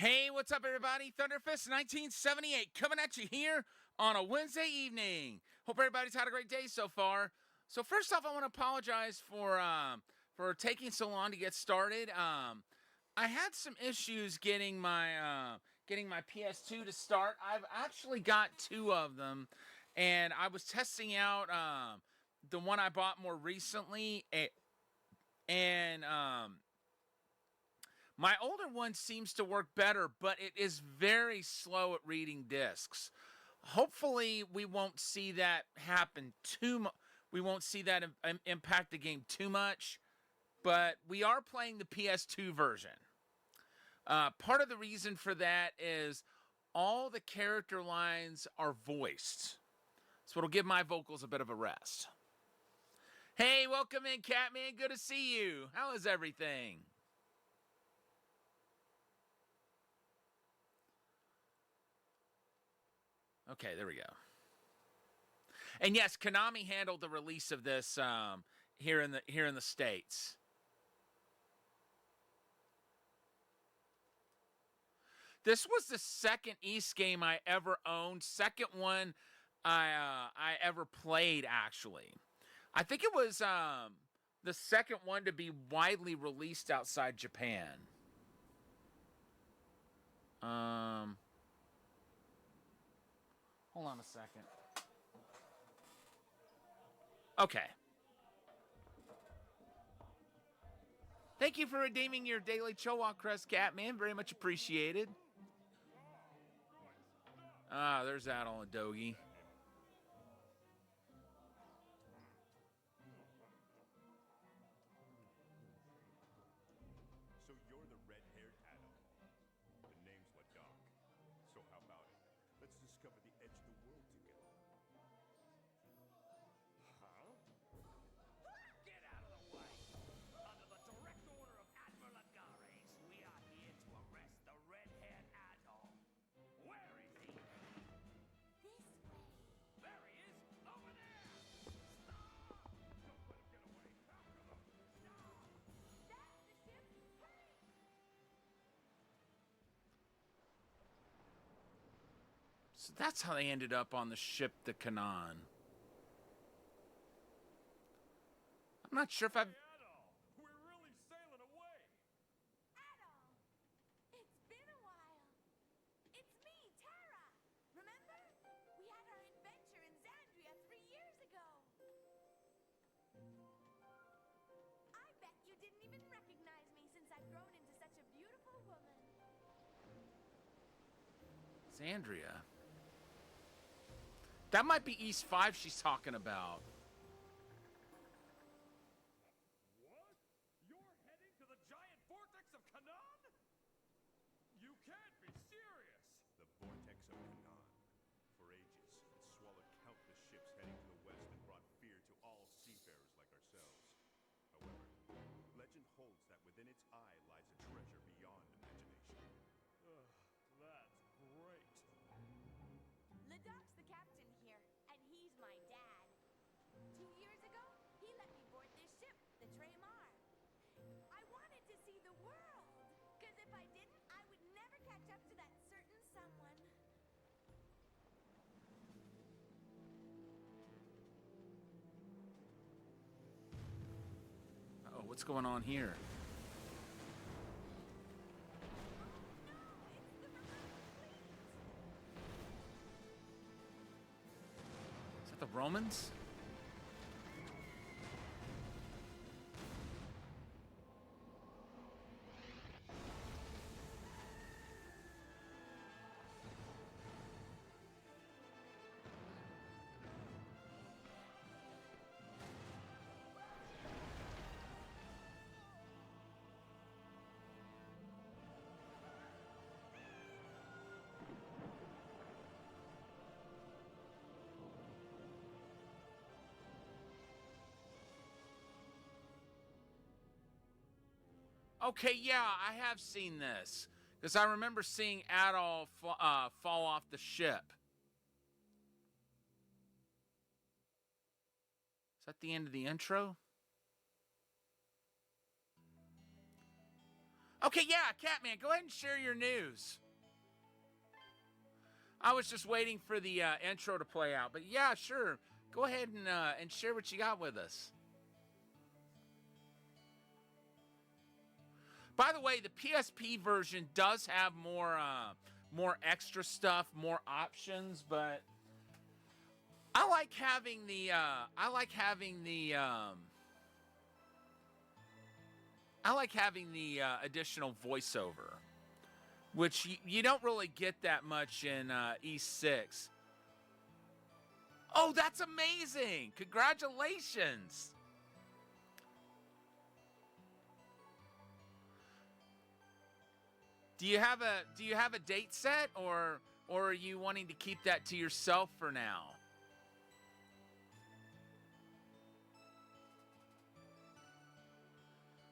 Hey, what's up, everybody? Thunderfist 1978 coming at you here on a Wednesday evening. Hope everybody's had a great day so far. So first off, I want to apologize for taking so long to get started. I had some issues getting my PS2 to start. I've actually got two of them, and I was testing out the one I bought more recently, and my older one seems to work better, but it is very slow at reading discs. Hopefully, we won't see that happen too much. We won't see that impact the game too much, but we are playing the PS2 version. Part of the reason for that is all the character lines are voiced, so it'll give my vocals a bit of a rest. Hey, welcome in, Catman. Good to see you. How is everything? Okay, there we go. And yes, Konami handled the release of this here in the States. This was the second East game I ever owned. Second one I ever played, actually. I think it was the second one to be widely released outside Japan. Um, Hold on a second. Okay. Thank you for redeeming your daily Chowok Crest, Catman. Very much appreciated. Ah, there's Adol and Dogi. So you're the red-haired adult. The name's Ladakh. So how about it? Let's discover the edge of the world together. Huh? Get out of the way! Under the direct order of Admiral Agares, we are here to arrest the red-haired Adol. Where is he? This way. There he is! Over there! Stop! Don't let him get away. After them. Stop! That's the ship. Hurry! So that's how they ended up on the ship, the Kanan. I'm not sure if I've... Adol, we're really sailing away. Adol! It's been a while. It's me, Tara. Remember? We had our adventure in Xandria 3 years ago. I bet you didn't even recognize me since I've grown into such a beautiful woman. Xandria. That might be East 5 she's talking about. What? You're heading to the giant vortex of Canaan? You can't be serious. The vortex of Canaan. For ages, it swallowed countless ships heading to the west and brought fear to all seafarers like ourselves. However, legend holds that within its eye lies a treasure beyond imagination. That's great. Ladak's the captain here, and he's my dad. 2 years ago, he let me board this ship, the Tremar. I wanted to see the world, because if I didn't, I would never catch up to that certain someone. Oh, what's going on here? Is that the Romans? Okay, yeah, I have seen this. Because I remember seeing Adol fall off the ship. Is that the end of the intro? Okay, yeah, Catman, go ahead and share your news. I was just waiting for the intro to play out, but yeah, sure. Go ahead and share what you got with us. By the way, the PSP version does have more extra stuff, more options, but I like having the additional voiceover, which you don't really get that much in E6. Oh, that's amazing! Congratulations! Do you have a date set, or are you wanting to keep that to yourself for now?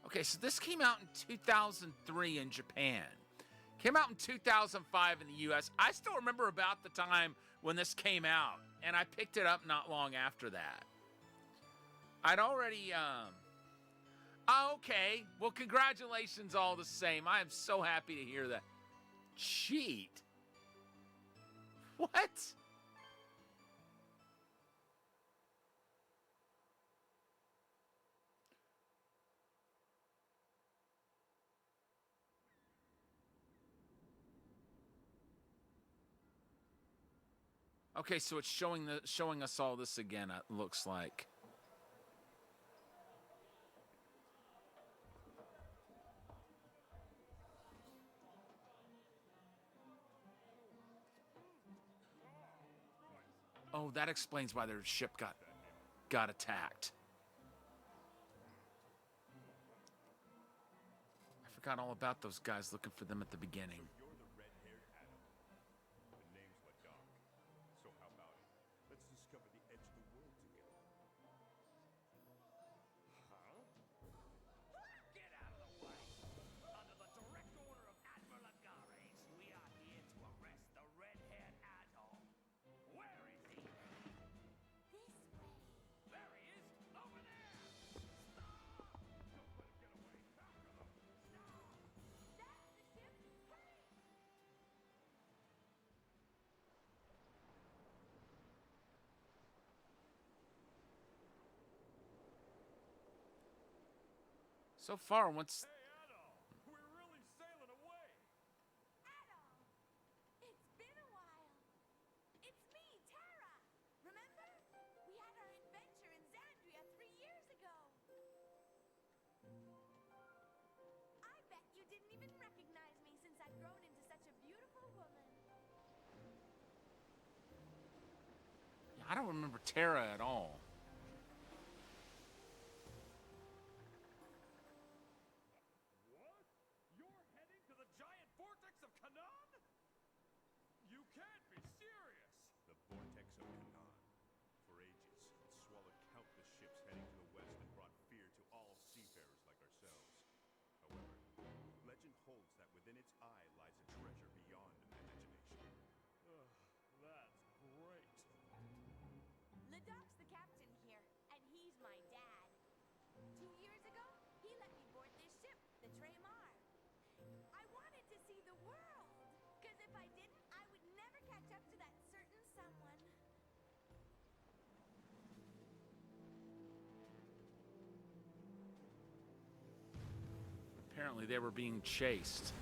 Okay, so this came out in 2003 in Japan. Came out in 2005 in the US. I still remember about the time when this came out, and I picked it up not long after that. I'd already Oh, okay. Well, congratulations all the same. I am so happy to hear that. Cheat? What? Okay, so it's showing us all this again, it looks like. Oh, that explains why their ship got attacked. I forgot all about those guys looking for them at the beginning. You're the red-haired Adam. The name's Ladakh. So how about it? Let's discover the edge of the world together. Huh? Get out of the way! Under the direct order of Admiral Agares, we are here to arrest the red-haired Adol. Where is he? This way. There he is! Over there! Stop! Don't let him get away. After them. That's the ship. Hurry! So far, once Hey, Adol! We're really sailing away! Adol! It's been a while. It's me, Tara. Remember? We had our adventure in Xandria 3 years ago. I bet you didn't even recognize me since I've grown into such a beautiful woman. I don't remember Tara at all. What? You're heading to the giant vortex of Canaan? You can't be serious! The vortex of Canaan. For ages, it swallowed countless ships heading to the west and brought fear to all seafarers like ourselves. However, legend holds that within its eye lies a treasure beyond imagination. That's great. Ladak's the captain here, and he's my dad. 2 years ago, he let me board this ship, the Traymar. I wanted to see the world, because if I didn't, I would never catch up to that certain someone. Apparently, they were being chased.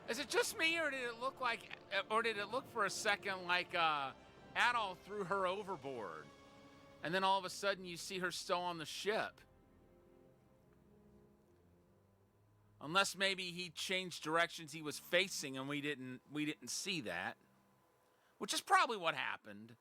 Is it just me, or did it look for a second like Adol threw her overboard, and then all of a sudden you see her still on the ship? Unless maybe he changed directions he was facing and we didn't see that, which is probably what happened.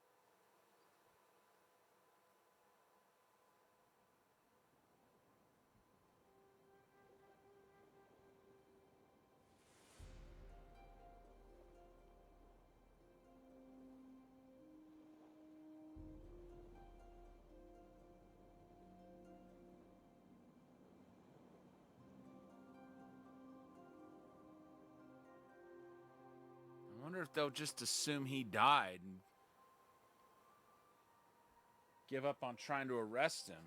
wonder if they'll just assume he died and give up on trying to arrest him.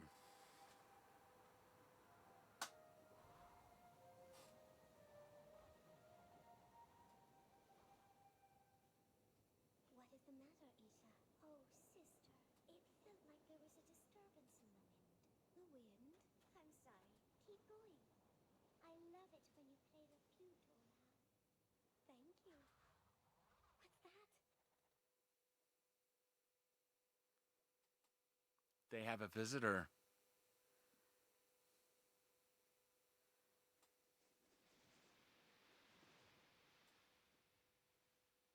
What is the matter, Isha? Oh, sister. It felt like there was a disturbance in the wind. The wind? I'm sorry. Keep going. I love it when you play the flute, Olha. Thank you. What's that? They have a visitor.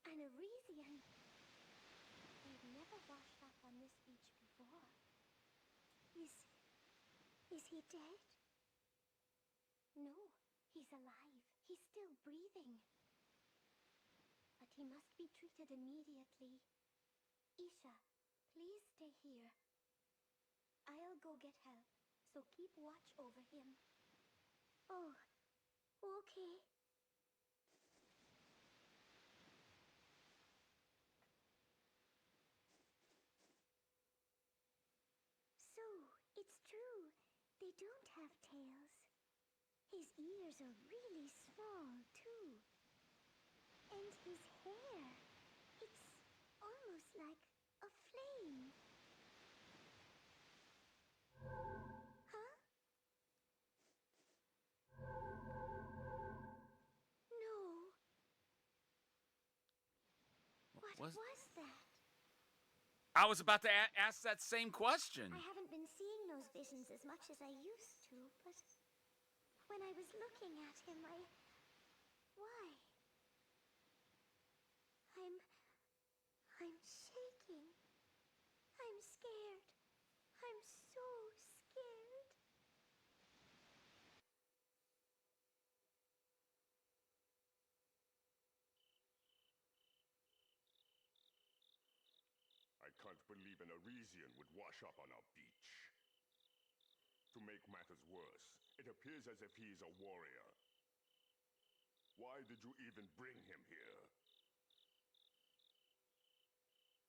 An Arisian. They've never washed up on this beach before. Is he dead? No, he's alive. He's still breathing. But he must be treated immediately. Isha, please stay here. I'll go get help, so keep watch over him. Oh, okay. So, it's true. They don't have tails. His ears are really small, too. And his hair, it's almost like a flame. Huh? No. What was that? I was about to ask that same question. I haven't been seeing those visions as much as I used to, but when I was looking at him, Why? I'm shaking. I'm scared. I'm so scared. I can't believe an Arisian would wash up on our beach. To make matters worse, it appears as if he is a warrior. Why did you even bring him here?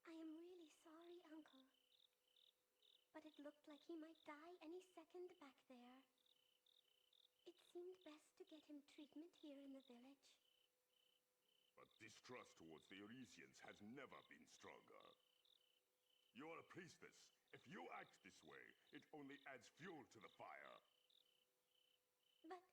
I am really sorry, Uncle. But it looked like he might die any second back there. It seemed best to get him treatment here in the village. But distrust towards the Arisians has never been stronger. You are a priestess. If you act this way, it only adds fuel to the fire. But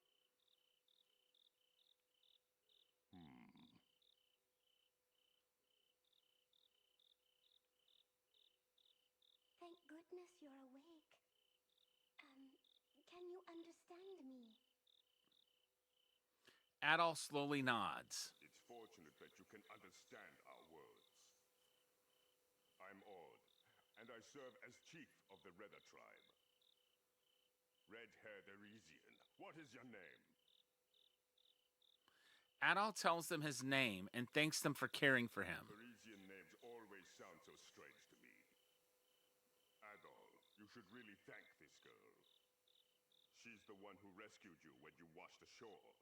thank goodness you're awake. Can you understand me? Adol slowly nods. It's fortunate that you can understand our words. I'm Ord, and I serve as chief of the Redder tribe. Red-haired Arisian, what is your name? Adol tells them his name and thanks them for caring for him. Parisian names always sound so strange to me. Adol, you should really thank this girl. She's the one who rescued you when you washed ashore.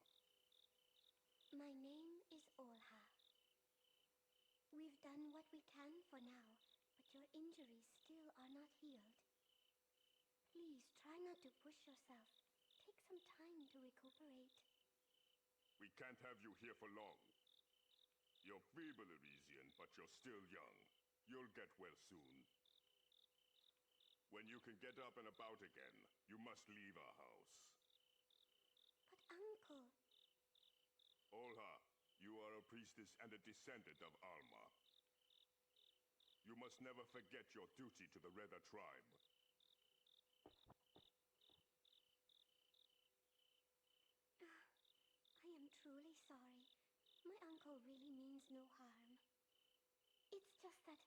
My name is Olha. We've done what we can for now, but your injuries still are not healed. Please try not to push yourself. Take some time to recuperate. We can't have you here for long. You're feeble, Arisian, but you're still young. You'll get well soon. When you can get up and about again, you must leave our house. But Uncle... Olha, you are a priestess and a descendant of Alma. You must never forget your duty to the Redder tribe. I am truly sorry. My uncle really means no harm. It's just that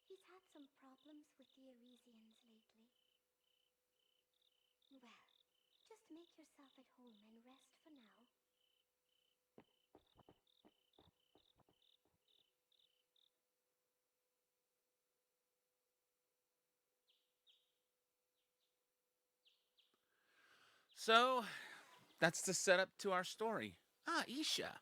he's had some problems with the Arisians lately. Well, just make yourself at home and rest for now. So, that's the setup to our story. Ah, Isha.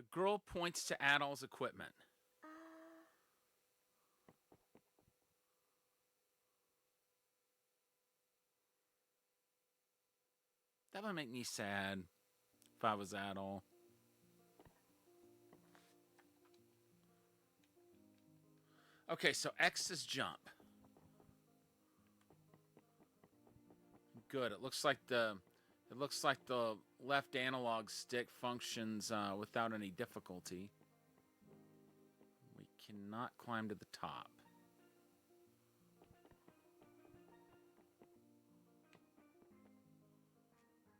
The girl points to Adol's equipment. That would make me sad if I was Adol. Okay, so X is jump. Good. It looks like the left analog stick functions without any difficulty. We cannot climb to the top.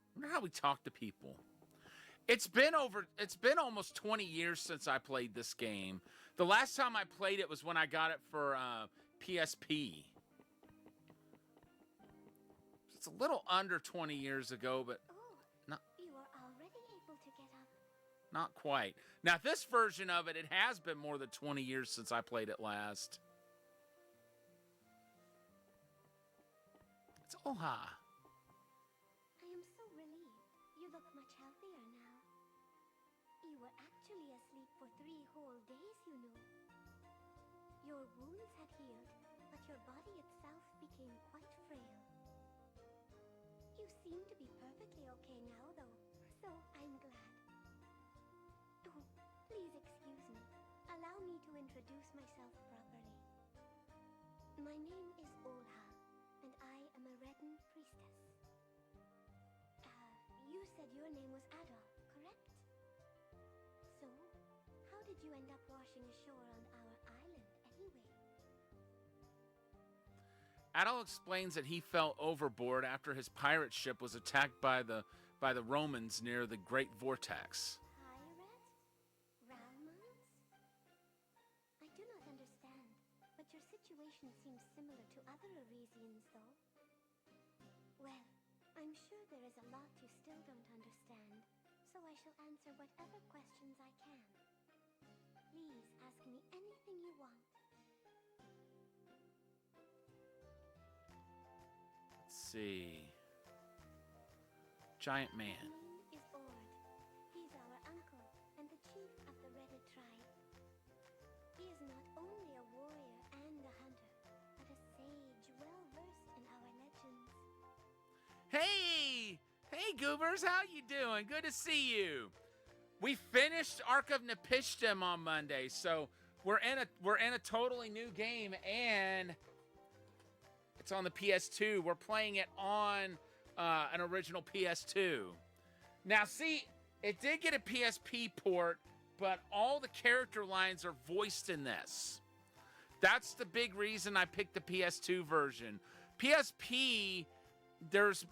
I wonder how we talk to people. It's been almost 20 years since I played this game. The last time I played it was when I got it for PSP. It's a little under 20 years ago, but not, You are already able to get up. not quite. Now, this version of it has been more than 20 years since I played it last. It's Oha. I am so relieved. You look much healthier now. You were actually asleep for 3 whole days, you know. Your wounds had healed, but your body itself became quite frail. You seem to be perfectly okay now, though, so I'm glad. Oh, please excuse me. Allow me to introduce myself properly. My name is Olha, and I am a Redden priestess. You said your name was Adol, correct? So, how did you end up washing ashore on our island, anyway? Adol explains that he fell overboard after his pirate ship was attacked by the Romans near the Great Vortex. Pirate? Romans? I do not understand, but your situation seems similar to other Arisians, though. Well, I'm sure there is a lot you still don't understand, so I shall answer whatever questions I can. Please ask me anything you want. Let's see. Giant man. His name is Ord. He's our uncle and the chief of the Redded tribe. He is not only a warrior and a hunter, but a sage well-versed in our legends. Hey! Hey, Goobers, how you doing? Good to see you. We finished Ark of Napishtim on Monday, so we're in a totally new game, and it's on the PS2. We're playing it on an original PS2. Now, see, it did get a PSP port, but all the character lines are voiced in this. That's the big reason I picked the PS2 version. PSP, there's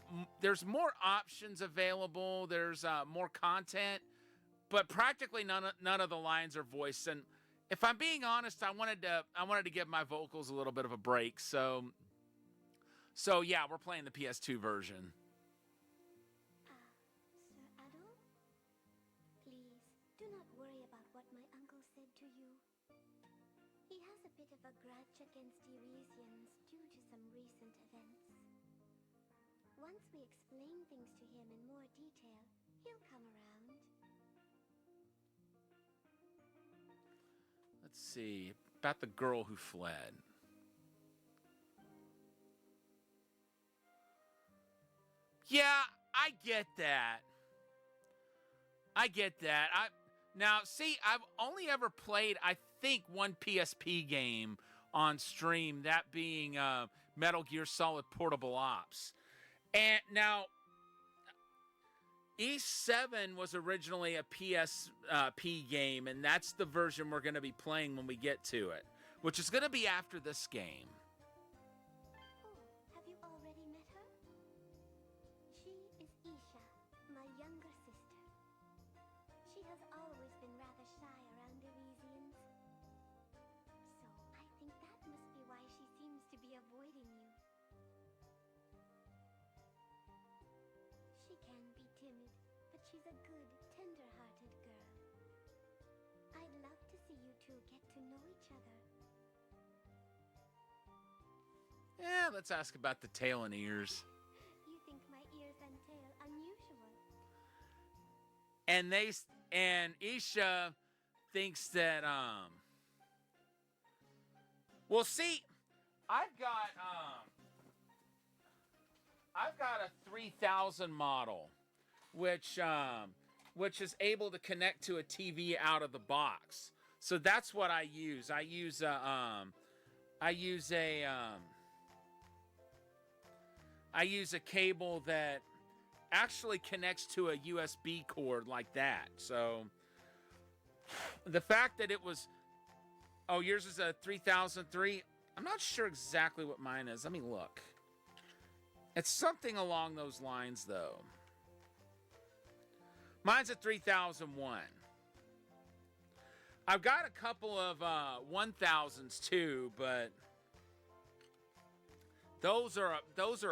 more options available. There's more content, but practically none of the lines are voiced. And if I'm being honest, I wanted to give my vocals a little bit of a break. So yeah, we're playing the PS2 version. Sir Adol? Please, do not worry about what my uncle said to you. He has a bit of a grudge against Eurasians due to some recent events. Once we explain things to him in more detail, he'll come around. Let's see. About the girl who fled. Yeah, I get that. Now, see, I've only ever played, I think, one PSP game on stream, that being Metal Gear Solid Portable Ops. And now, E7 was originally a PSP game, and that's the version we're going to be playing when we get to it, which is going to be after this game. Oh, have you already met her? She is Isha, my younger sister. She has always been rather shy around Arisians. So I think that must be why she seems to be avoiding you. She can be timid, but she's a good, tender-hearted girl. I'd love to see you two get to know each other. Yeah, let's ask about the tail and ears. You think my ears and tail unusual? And And Isha thinks that well, see, I've got a 3000 model, which is able to connect to a TV out of the box. So that's what I use. I use a cable that actually connects to a USB cord like that. So the fact that it was, oh, yours is a 3003. I'm not sure exactly what mine is. Let me look. It's something along those lines, though. Mine's a 3001. I've got a couple of 1000s too, but those are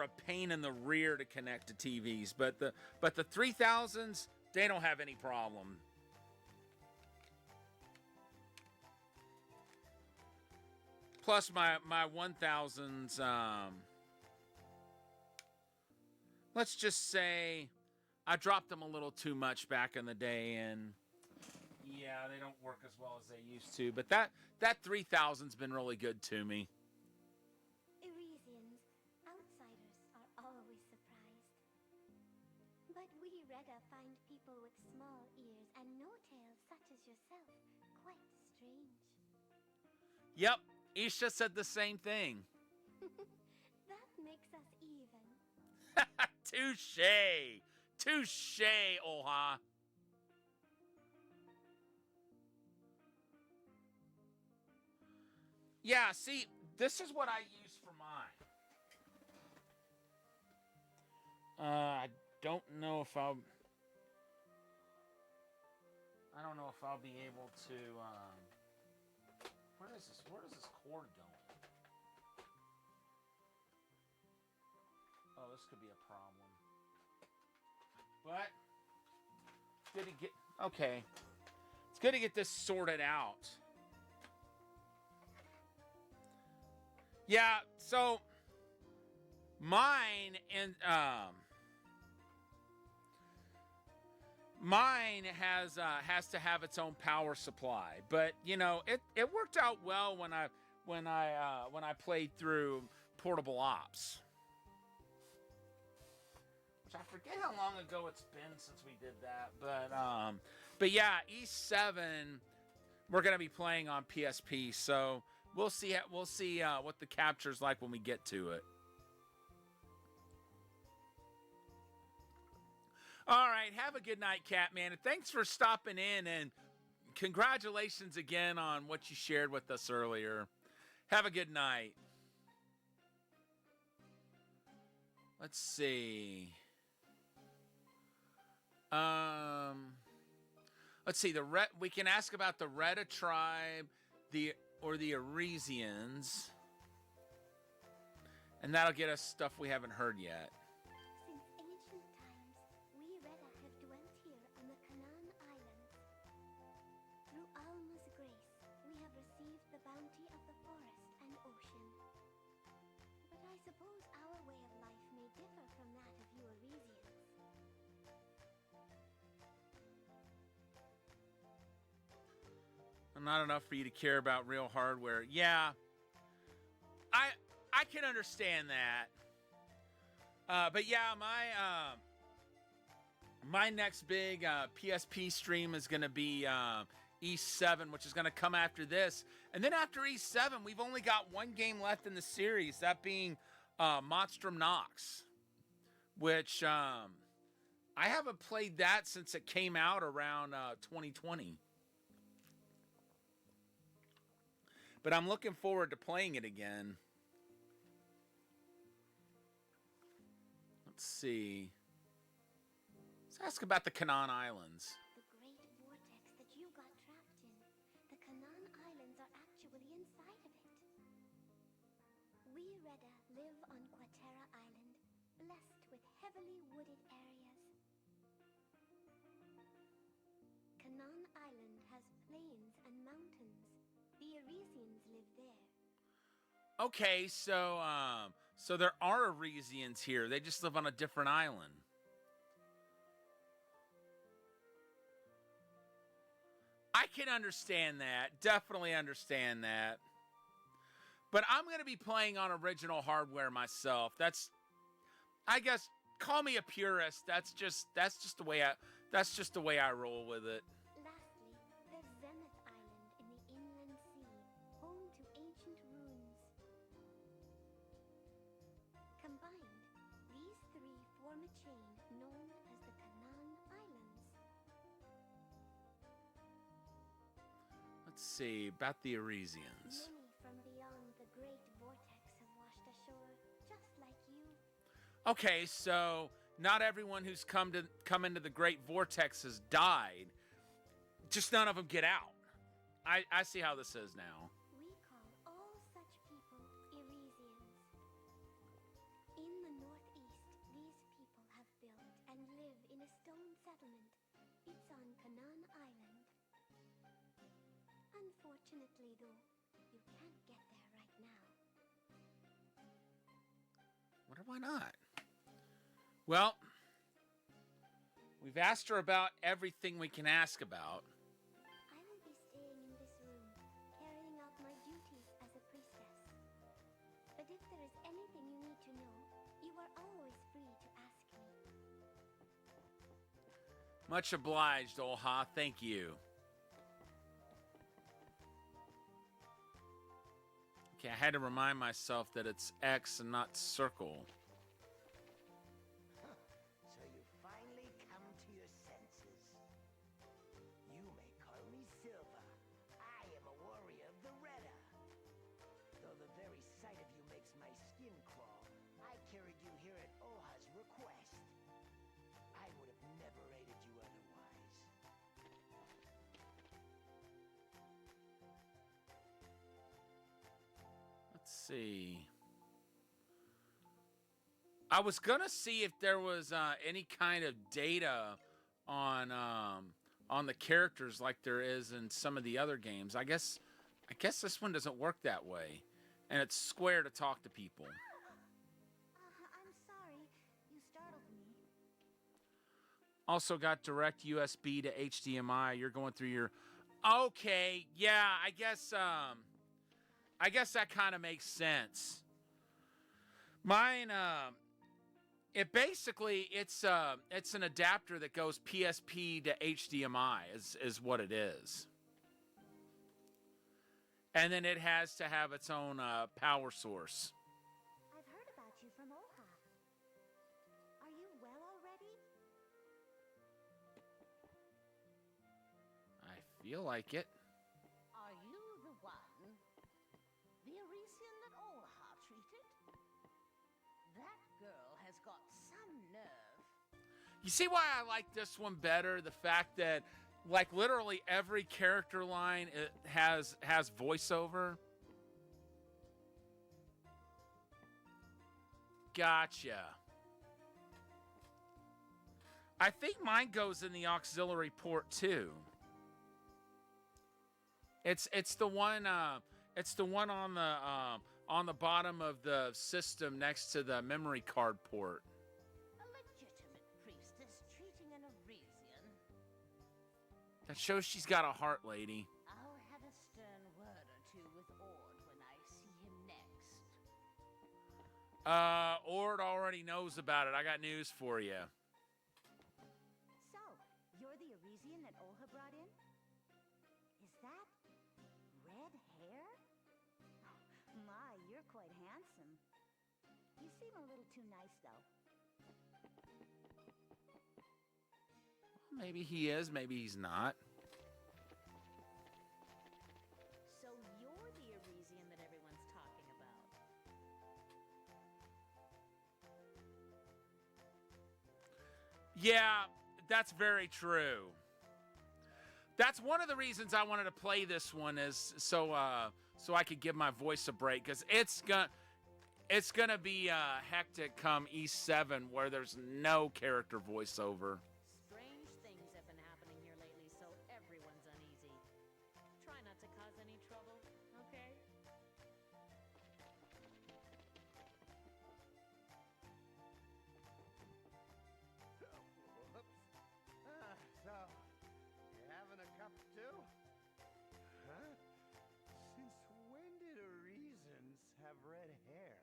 a pain in the rear to connect to TVs. But the 3000s, they don't have any problem. Plus my 1000s, let's just say I dropped them a little too much back in the day, and yeah, they don't work as well as they used to. But that 3000's been really good to me. Irisians, outsiders are always surprised. But we Reda find people with small ears and no tails such as yourself quite strange. Yep, Isha said the same thing. That makes us even. Touche! Touche, Oha! Yeah, see, this is what I use for mine. I don't know if I don't know if I'll be able to, where is this cord going? Oh, this could be a problem. But, it's good to get, okay. It's good to get this sorted out. Yeah, so, mine has to have its own power supply, but you know it worked out well when I played through Portable Ops, which I forget how long ago it's been since we did that, but yeah, E7 we're gonna be playing on PSP, so we'll see what the capture's like when we get to it. All right, have a good night, Catman, and thanks for stopping in, and congratulations again on what you shared with us earlier. Have a good night. Let's see. Let's see. We can ask about the Reda tribe, the Arisians, and that'll get us stuff we haven't heard yet. Since ancient times, we Reda have dwelt here on the Canaan Islands. Through Alma's grace, we have received the bounty of the forest and ocean. But I suppose our way of life may differ from that of you Arisians. Not enough for you to care about real hardware. Yeah, I can understand that. But yeah, my next big PSP stream is going to be E7, which is going to come after this. And then after E7, we've only got one game left in the series, that being Monstrum Nox, which I haven't played that since it came out around 2020. But I'm looking forward to playing it again. Let's see. Let's ask about the Canaan Islands. The great vortex that you got trapped in. The Canaan Islands are actually inside of it. We Reda live on Quatera Island, blessed with heavily wooded areas. Canaan Island has plains and mountains. The Arisians live there. Okay, so there are Arisians here. They just live on a different island. I can understand that. Definitely understand that. But I'm going to be playing on original hardware myself. I guess, call me a purist. That's just the way I roll with it. Lastly, there's Zenith Island in the inland sea, home to ancient runes. Combined, these three form a chain known as the Canaan Islands. Let's see about the Arisians. Many from beyond the great vortex have washed ashore, just like you. Okay, so not everyone who's come into the Great Vortex has died. Just none of them get out. I see how this is now. We call all such people Irisians. In the northeast, these people have built and live in a stone settlement. It's on Canaan Island. Unfortunately, though, you can't get there right now. Wonder why not? Well, we've asked her about everything we can ask about. I will be staying in this room, carrying out my duties as a priestess. But if there is anything you need to know, you are always free to ask me. Much obliged, Olha. Thank you. Okay, I had to remind myself that it's X and not circle. So you finally come to your senses. You may call me Silva. I am a warrior of the Reda. Though the very sight of you makes my skin crawl, I carried you here at Oha's request. I would have never aided you otherwise. Let's see. I was gonna see if there was any kind of data on the characters like there is in some of the other games. I guess this one doesn't work that way, and it's square to talk to people. I'm sorry, you startled me. Also got direct USB to HDMI. You're going through your. Okay, yeah, I guess that kind of makes sense. Mine, it's an adapter that goes PSP to HDMI is what it is. And then it has to have its own power source. I've heard about you from Oha. Are you well already? I feel like it. Are you the one? The Arisian that Olha treated? That girl has got some nerve. You see why I like this one better? The fact that, like, literally every character line has voiceover. Gotcha. I think mine goes in the auxiliary port too. It's the one on the bottom of the system next to the memory card port. A legitimate priestess treating an Arisian. That shows she's got a heart, lady. I'll have a stern word or two with Ord when I see him next. Ord already knows about it. I got news for you. So, you're the Arisian that Olha brought in? Is that red hair? Oh, my, you're quite handsome. You seem a little too nice, though. Maybe he is, maybe he's not. So you're the Arisian that everyone's talking about. Yeah, that's very true. That's one of the reasons I wanted to play this one, is so I could give my voice a break, because it's gonna be hectic come E7 where there's no character voiceover. Strange things have been happening here lately, so everyone's uneasy. Try not to cause any trouble, okay? Whoops. So, you having a cup too? have red hair.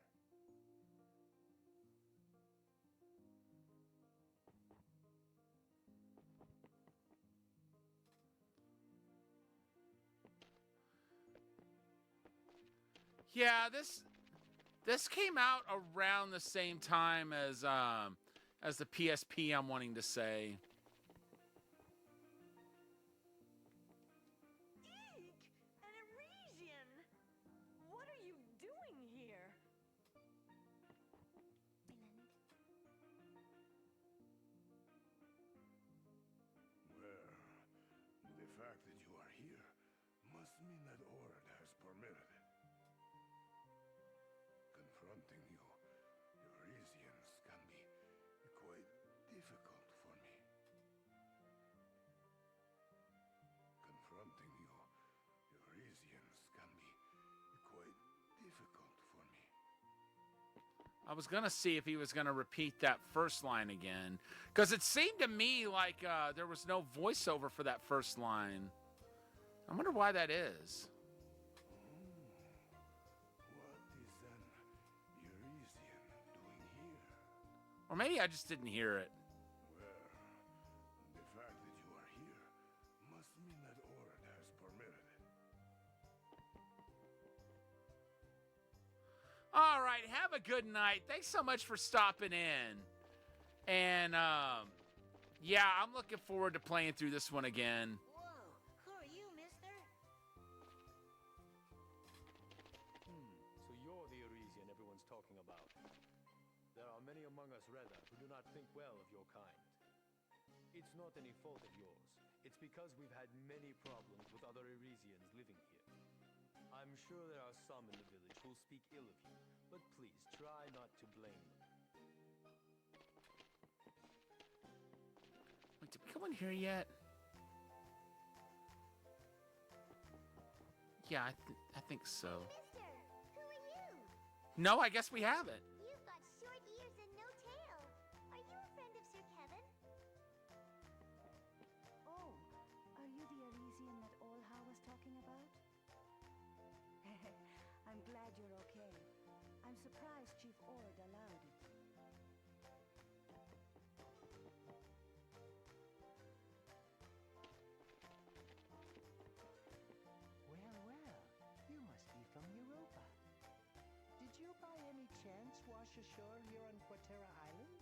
Yeah, this came out around the same time as the PSP, I'm wanting to say. Eek! An Arisian! What are you doing here? Island. Well, the fact that you are here must mean that Ord has permitted it. Confronting you, Eurasians, can be quite difficult for me. Confronting you, Eurasians, can be quite difficult for me. I was gonna see if he was gonna repeat that first line again, because it seemed to me like there was no voiceover for that first line. I wonder why that is. What is an Eurasian doing here? Or maybe I just didn't hear it. Well, the fact that you are here must mean that Ord has permitted it. All right, have a good night. Thanks so much for stopping in. And yeah, I'm looking forward to playing through this one again. Whoa, who are you, mister? So you're the Arisian everyone's talking about. There are many among us, rather, who do not think well of your kind. It's not any fault of yours. It's because we've had many problems with other Arisians living here. I'm sure there are some in the village who'll speak ill of you, but please try not to blame them. Wait, did we go in here yet? Yeah, I think so. Mister, who are you? No, I guess we haven't. You've got short ears and no tail. Are you a friend of Sir Kevin? Oh, are you the Arisian that Olha was talking about? I'm glad you're okay. I'm surprised Chief Ord allowed it. Well, well, you must be from Europa. Did you by any chance wash ashore here on Quatera Island?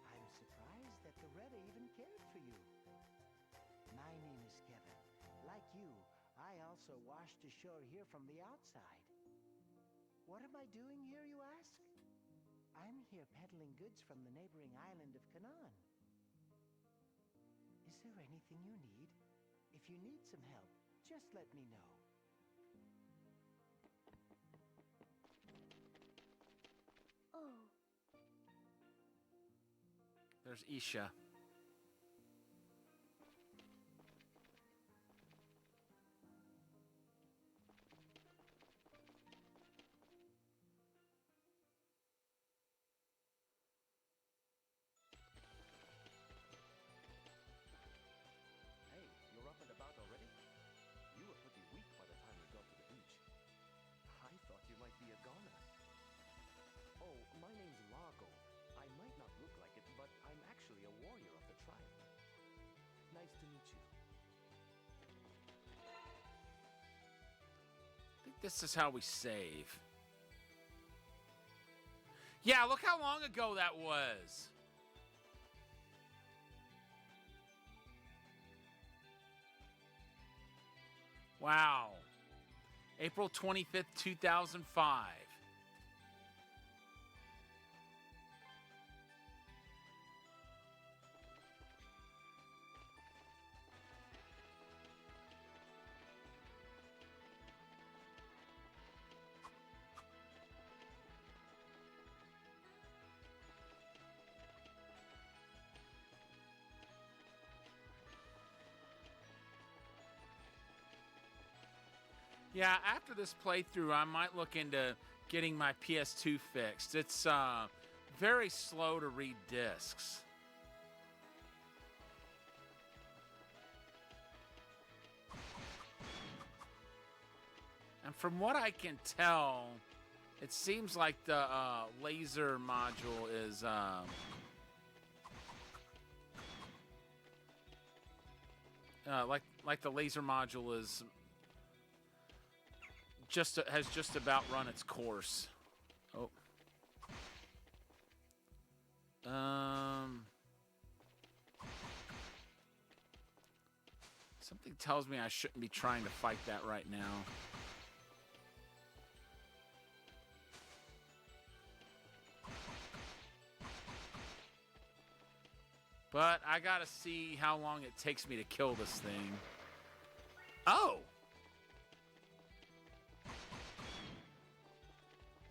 I'm surprised that the Retta even cared for you. My name is Kevin. Like you, I also washed ashore here from the outside. What am I doing here, you ask? I'm here peddling goods from the neighboring island of Canaan. Is there anything you need? If you need some help, just let me know. Oh, There's Isha. Hey, you're up and about already? You were pretty weak by the time we got to the beach. I thought you might be a goner. Oh, my name's Largo. I might not look like it, but I'm actually a warrior of the tribe. Nice to meet you. I think this is how we save. Yeah, look how long ago that was. Wow. April 25th, 2005. Yeah, after this playthrough, I might look into getting my PS2 fixed. It's very slow to read discs. And from what I can tell, it seems like the laser module is like the laser module is has just about run its course. Oh. Something tells me I shouldn't be trying to fight that right now. But I gotta see how long it takes me to kill this thing. Oh!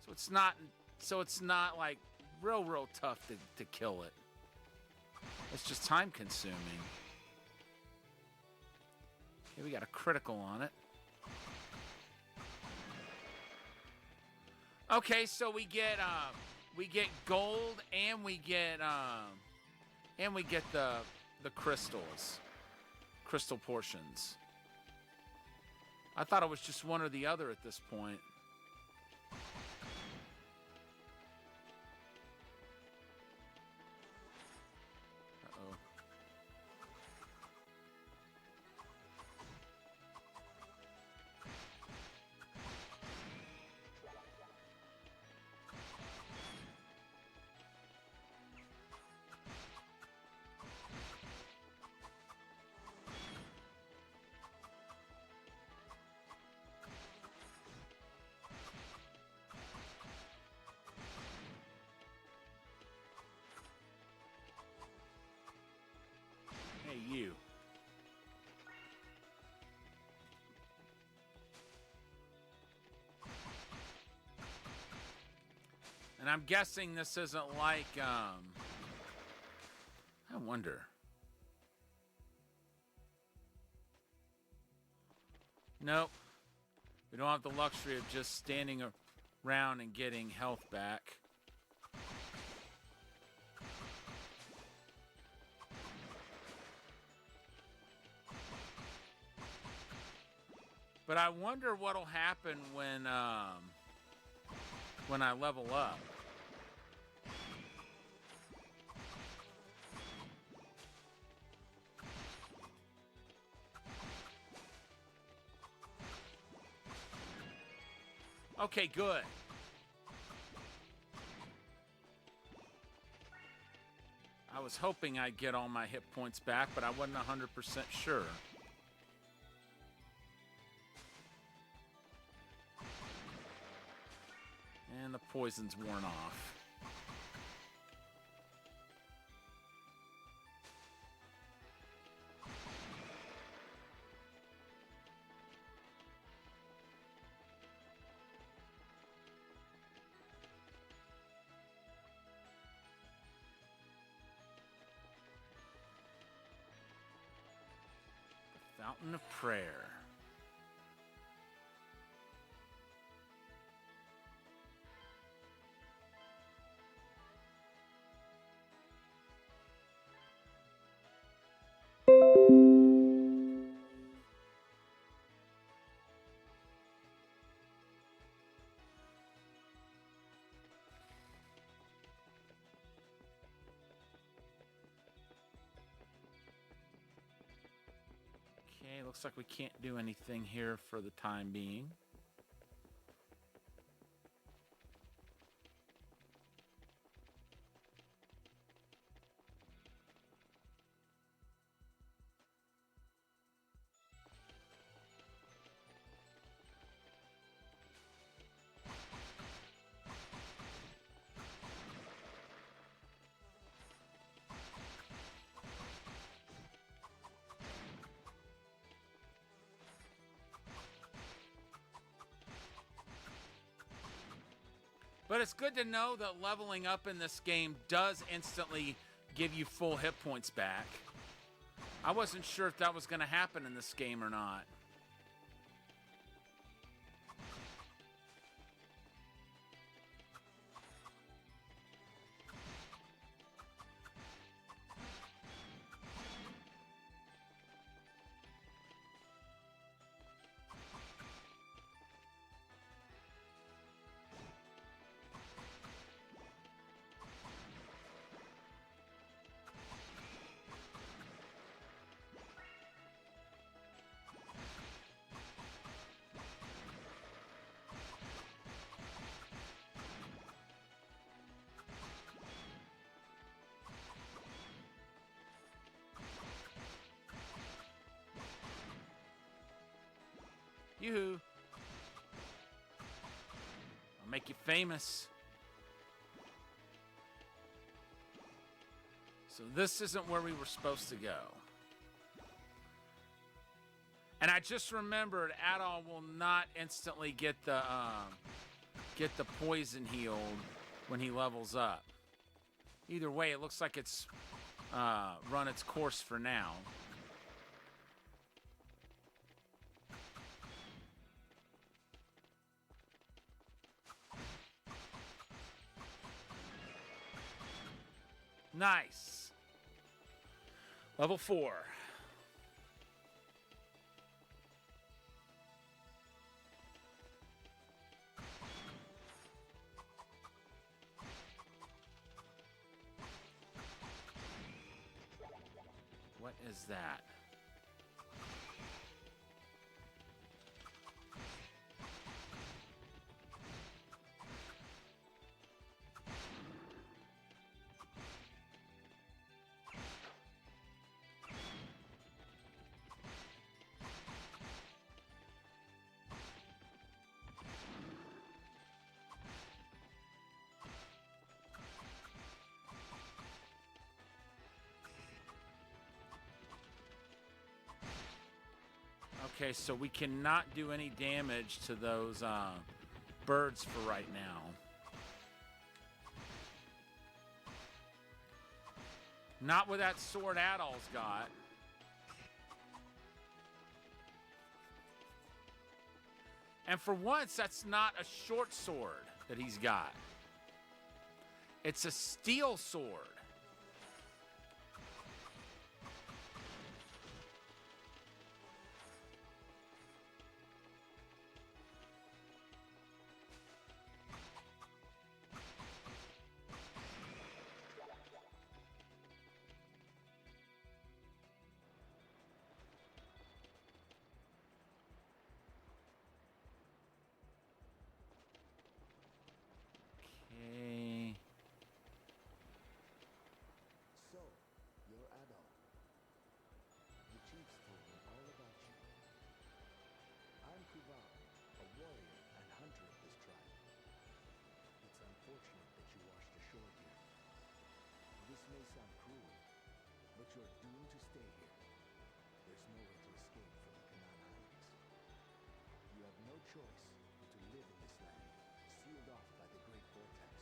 So it's not like real tough to kill it. It's just time consuming. Okay, we got a critical on it. Okay, so we get gold and we get the crystal portions. I thought it was just one or the other at this point. Uh-oh. Hey, you. And I'm guessing this isn't like, I wonder. Nope. We don't have the luxury of just standing around and getting health back. But I wonder what'll happen when I level up. Okay, good. I was hoping I'd get all my hit points back, but I wasn't 100% sure. And the poison's worn off. The Fountain of Prayer. Okay, looks like we can't do anything here for the time being. But it's good to know that leveling up in this game does instantly give you full hit points back. I wasn't sure if that was going to happen in this game or not. Yoo-hoo. I'll make you famous. So this isn't where we were supposed to go. And I just remembered Adol will not instantly get the poison healed when he levels up. Either way, it looks like it's run its course for now. Nice. Level 4. What is that? Okay, so we cannot do any damage to those birds for right now. Not with that sword Adol's got. And for once, that's not a short sword that he's got. It's a steel sword. Okay. So, you're Adol. The chiefs told me all about you. I'm Kuvan, a warrior and hunter of this tribe. It's unfortunate that you washed ashore here. This may sound cruel, but you're doomed to stay here. There's no way to escape from the Canaan Islands. You have no choice but to live in this land, sealed off by the Great Vortex.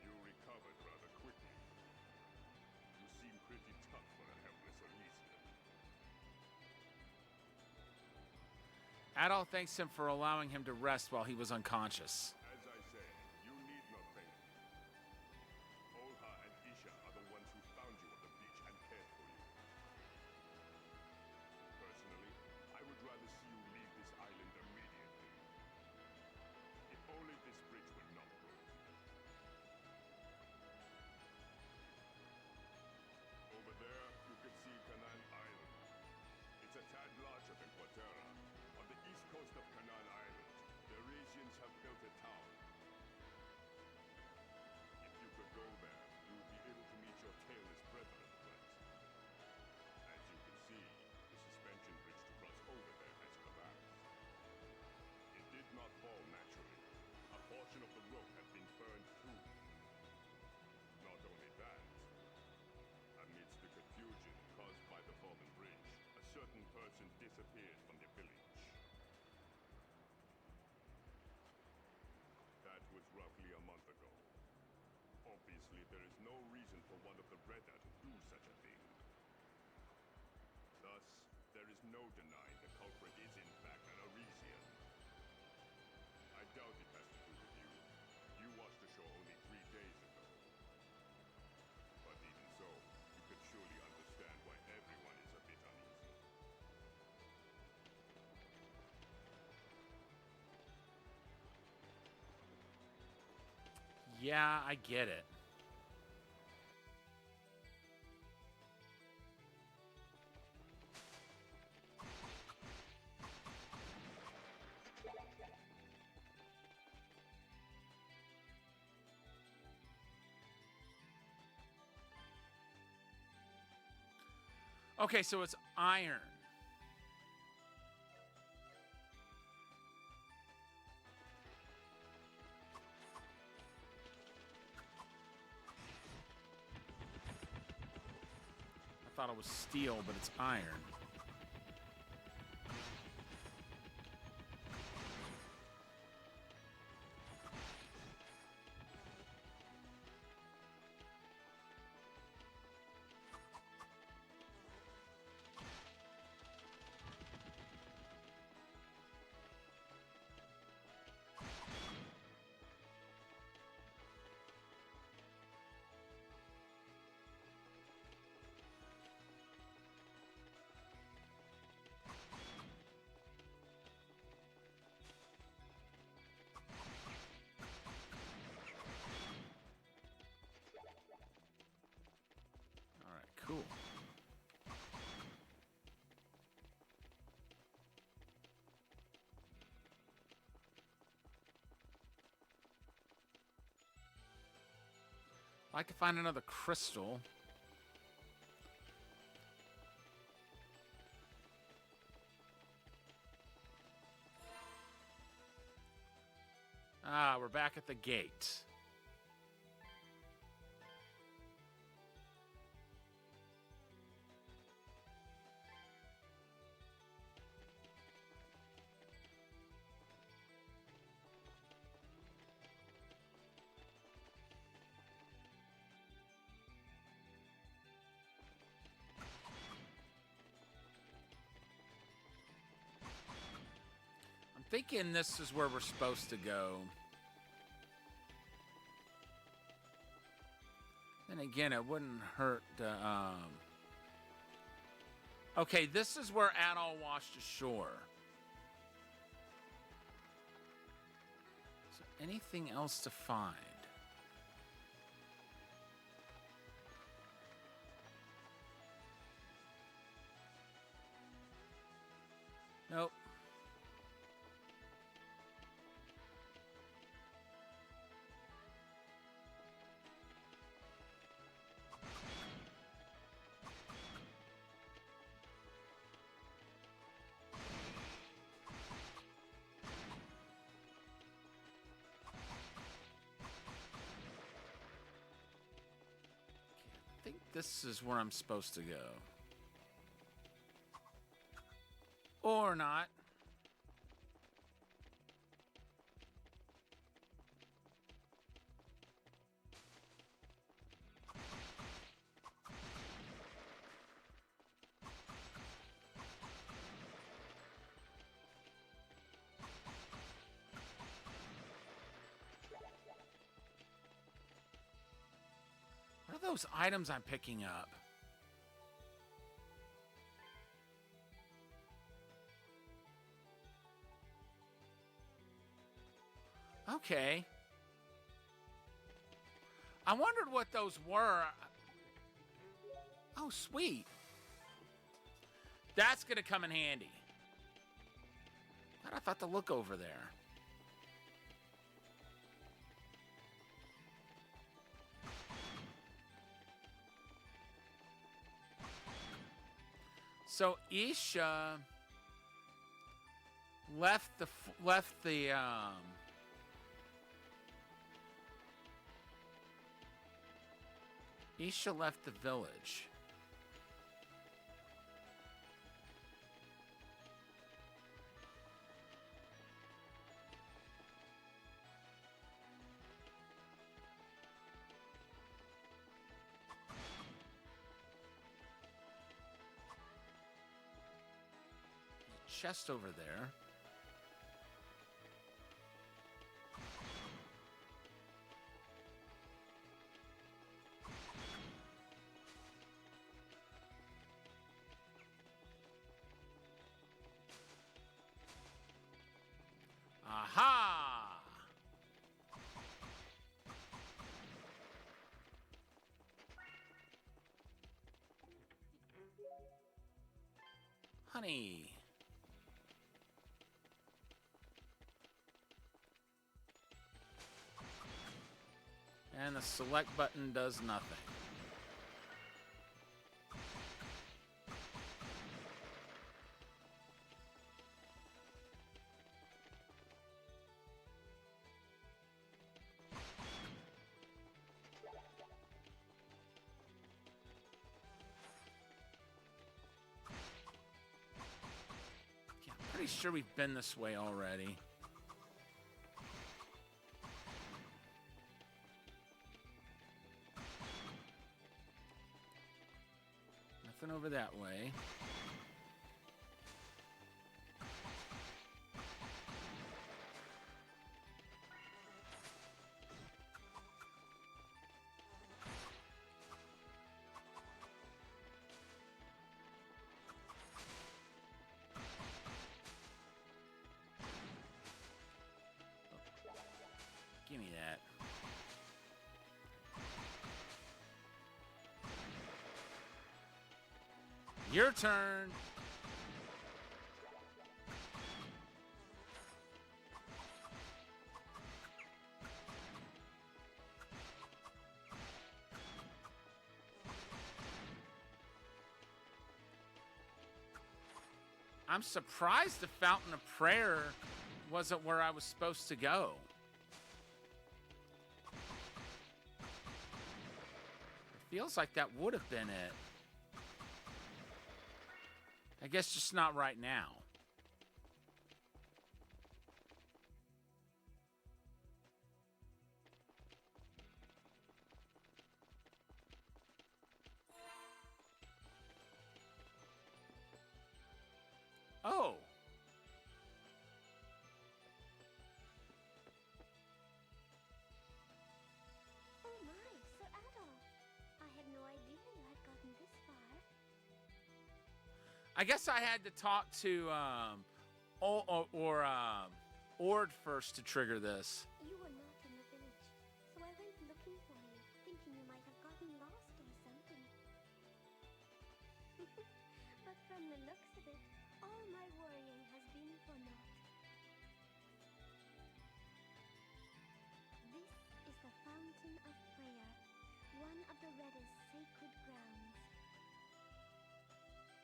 You recovered rather quickly. You seem pretty tough for a helpless Elysian. Adol thanks him for allowing him to rest while he was unconscious. As I said, you need not thank me. Olha and Isha are the ones who found you on the beach and cared for you. Personally, I would rather see you leave this island immediately. If only this bridge were not broken. Over there, you can see Canaan Island. It's a tad larger than Quatera. On the east coast of Canaan Island, the Arisians have built a town. If you could go there, you would be able to meet your tailless brethren, but as you can see, the suspension bridge to cross over there has collapsed. It did not fall naturally. A portion of the rope had been burned through. Not only that, amidst the confusion caused by the fallen bridge, a certain person disappeared from the village. That was roughly a month ago. Obviously, there is no reason for one of the Reda to do such a thing. Thus, there is no denying the culprit is in fact an Arisian. I doubt it has to do with you. You washed ashore only 3 days ago. But even so, you can surely understand why everyone is a bit uneasy. Yeah, I get it. Okay, so it's iron. I thought it was steel, but it's iron. All right, cool. I'd like to find another crystal. Ah, we're back at the gate. I'm thinking this is where we're supposed to go. Then again, it wouldn't hurt to, Okay, this is where Adol washed ashore. Is there anything else to find? Nope. I think this is where I'm supposed to go. Or not. What are those items I'm picking up? Okay. I wondered what those were. Oh, sweet. That's going to come in handy. I thought to look over there. So Isha left the Isha left the village. Chest over there. Aha! Honey. And the select button does nothing. sure we've been this way already. Nothing over that way. Give me that. Your turn. I'm surprised the Fountain of Prayer wasn't where I was supposed to go. It feels like that would have been it. I guess just not right now. Oh. Oh my, Sir Adolf. I had no idea you had gotten this far. I guess I had to talk to Ord first to trigger this. You were not in the village, so I went looking for you, thinking you might have gotten lost or something. But from the looks of it, all my worrying has been for naught. This is the Fountain of Prayer, one of the Redda's sacred grounds.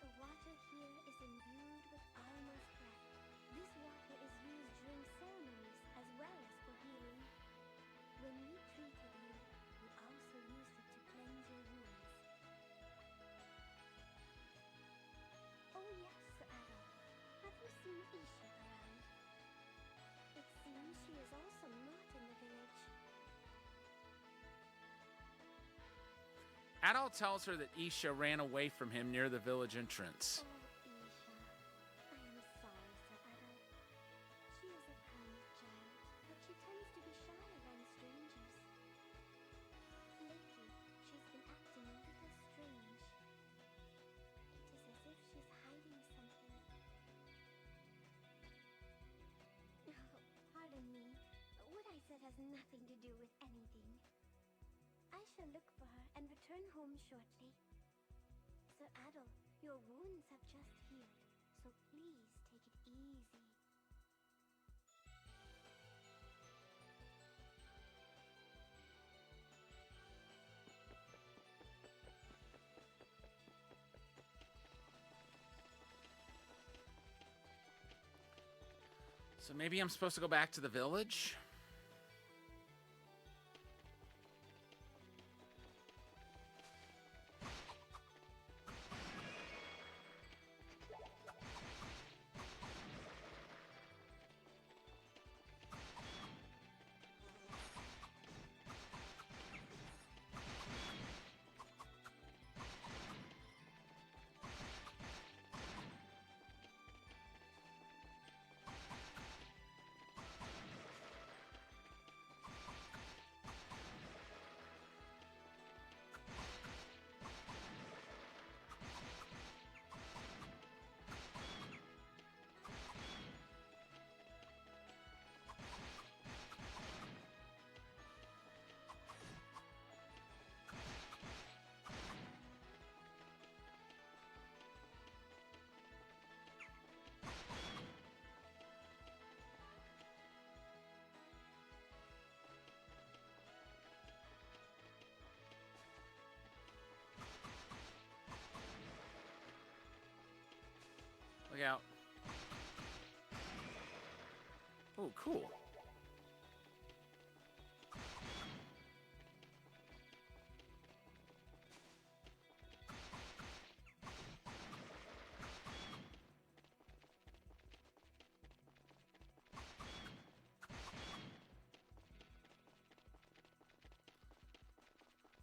The water here is imbued with Alma's breath. This water is used during ceremonies as well as for healing. When we treated you, we also used it to cleanse your wounds. Oh yes, Sir Adolf. Have you seen Isha around? It seems she is also not in the village. Adol tells her that Isha ran away from him near the village entrance. Oh, Isha. I am sorry, Sir Adolf. She is a kind child, but she tends to be shy around strangers. Lately, she's been acting a little strange. It is as if she's hiding something. Oh, pardon me. What I said has nothing to do with anything. I shall look for her and return home shortly. Sir Adol, your wounds have just healed, so please take it easy. So maybe I'm supposed to go back to the village? Look out. Oh, cool.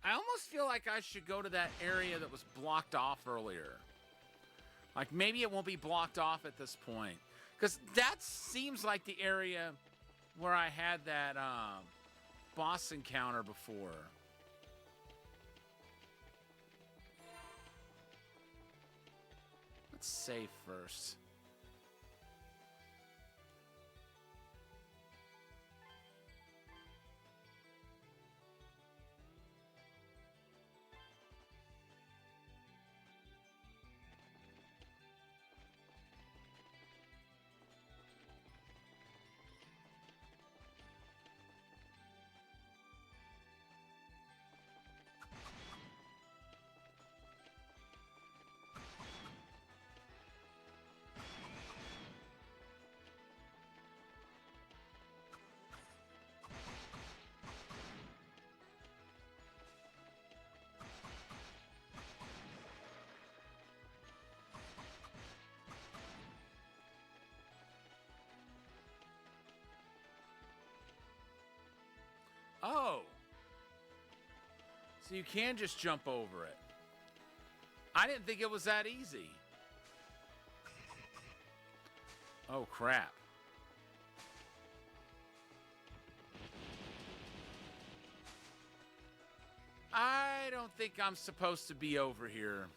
I almost feel like I should go to that area that was blocked off earlier. Like, maybe it won't be blocked off at this point. Because that seems like the area where I had that boss encounter before. Let's save first. Oh. So you can just jump over it. I didn't think it was that easy. Oh, crap. I don't think I'm supposed to be over here.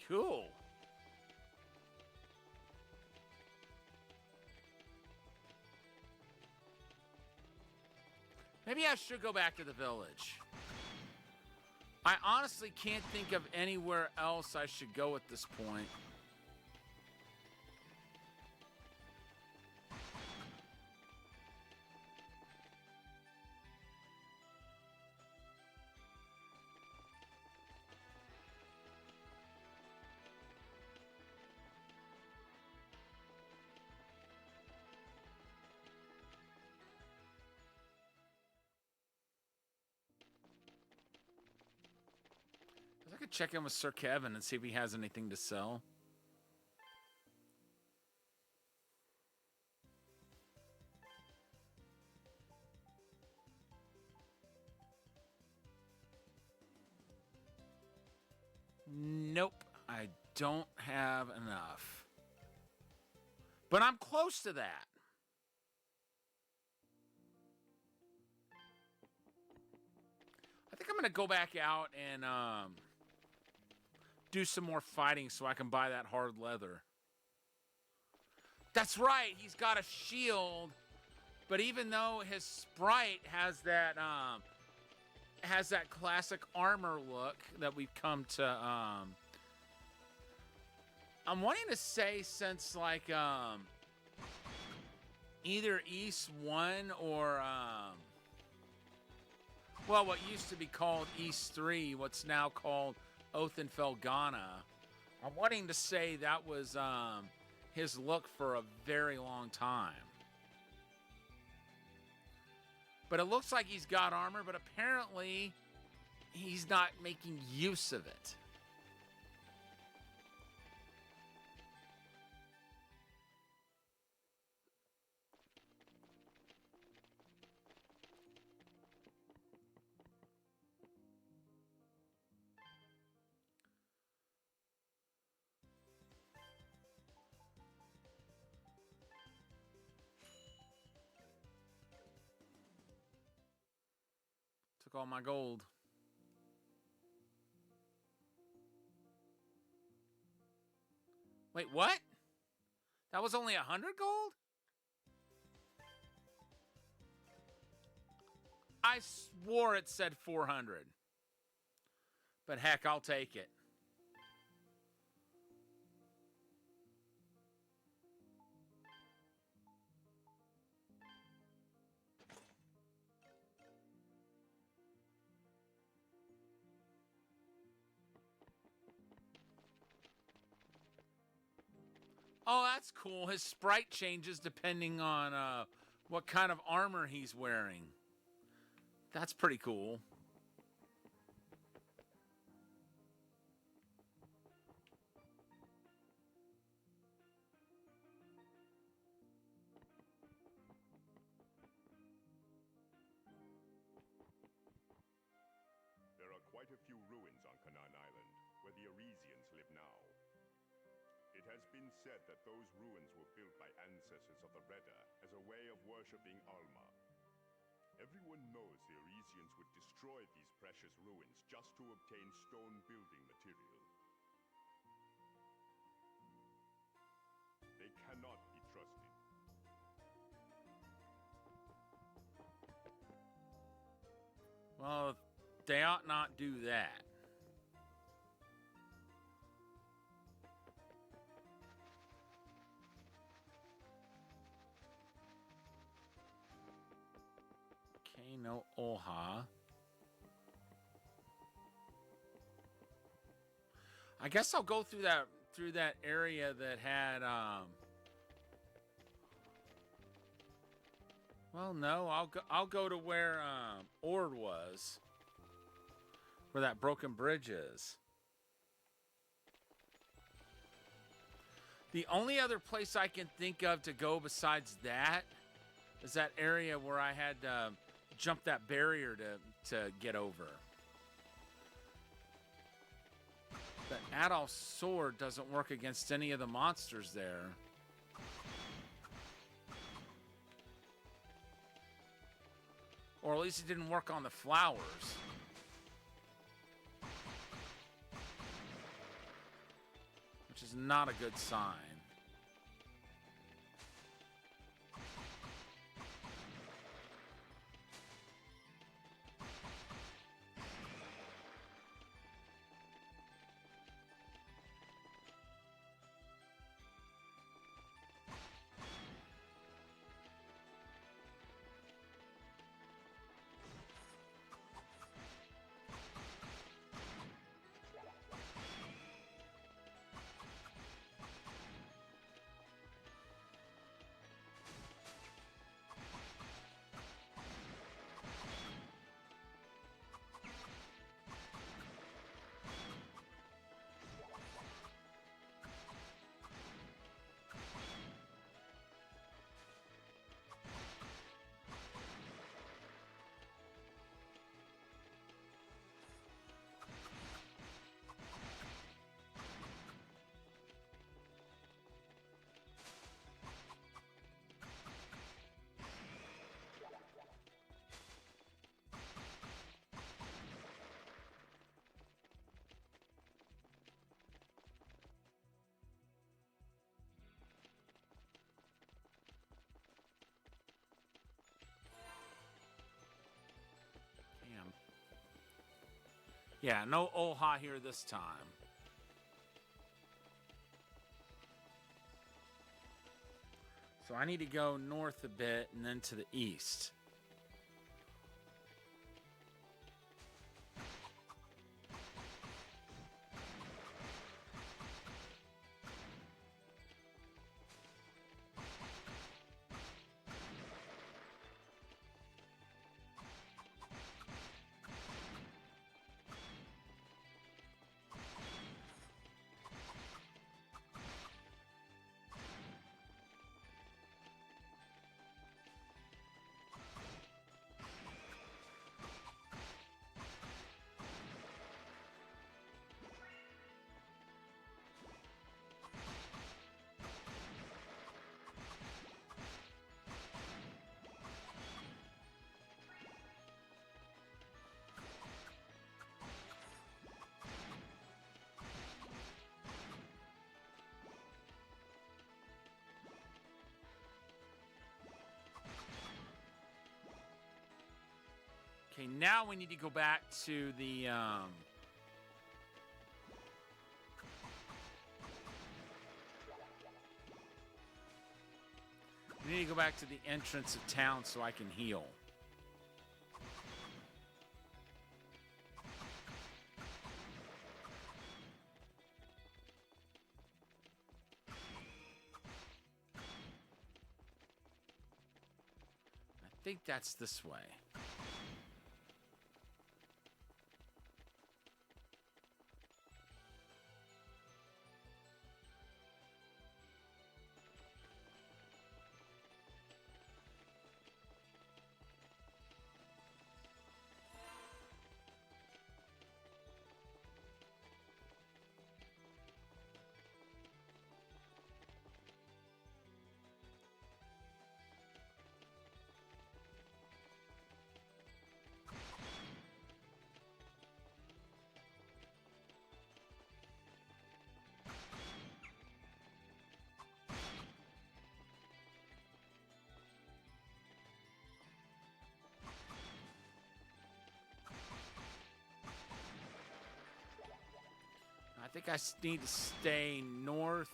Cool. Maybe I should go back to the village. I honestly can't think of anywhere else I should go at this point. I could check in with Sir Kevin and see if he has anything to sell. Nope, I don't have enough. But I'm close to that. I think I'm going to go back out and do some more fighting so I can buy that hard leather. That's right, he's got a shield, but even though his sprite has that classic armor look that we've come to I'm wanting to say since like either East 1 or well, what used to be called East 3, what's now called Othenfelgana. I'm wanting to say that was his look for a very long time. But it looks like he's got armor, but apparently he's not making use of it. Took all my gold. Wait, what? That was only 100 gold? I swore it said 400. But heck, I'll take it. Oh, that's cool. His sprite changes depending on what kind of armor he's wearing. That's pretty cool. There are quite a few ruins on Canaan Island, where the Arisians live now. It has been said that those ruins were built by ancestors of the Redda as a way of worshipping Alma. Everyone knows the Arisians would destroy these precious ruins just to obtain stone building material. They cannot be trusted. Well, they ought not do that. Okay, no Oha. I guess I'll go through that area that had well, no, I'll go to where Ord was. Where that broken bridge is. The only other place I can think of to go besides that is that area where I had to jump that barrier to get over. But Adolf's sword doesn't work against any of the monsters there. Or at least it didn't work on the flowers. Which is not a good sign. Damn. Yeah, no Oha here this time. So I need to go north a bit and then to the east. Okay, now we need to go back to the we need to go back to the entrance of town so I can heal. think that's this way. I think I need to stay north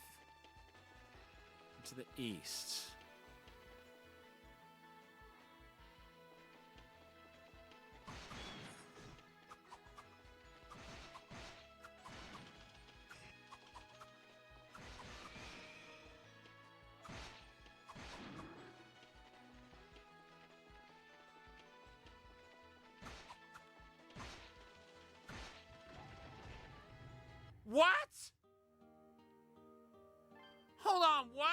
to the east. What? Hold on, what?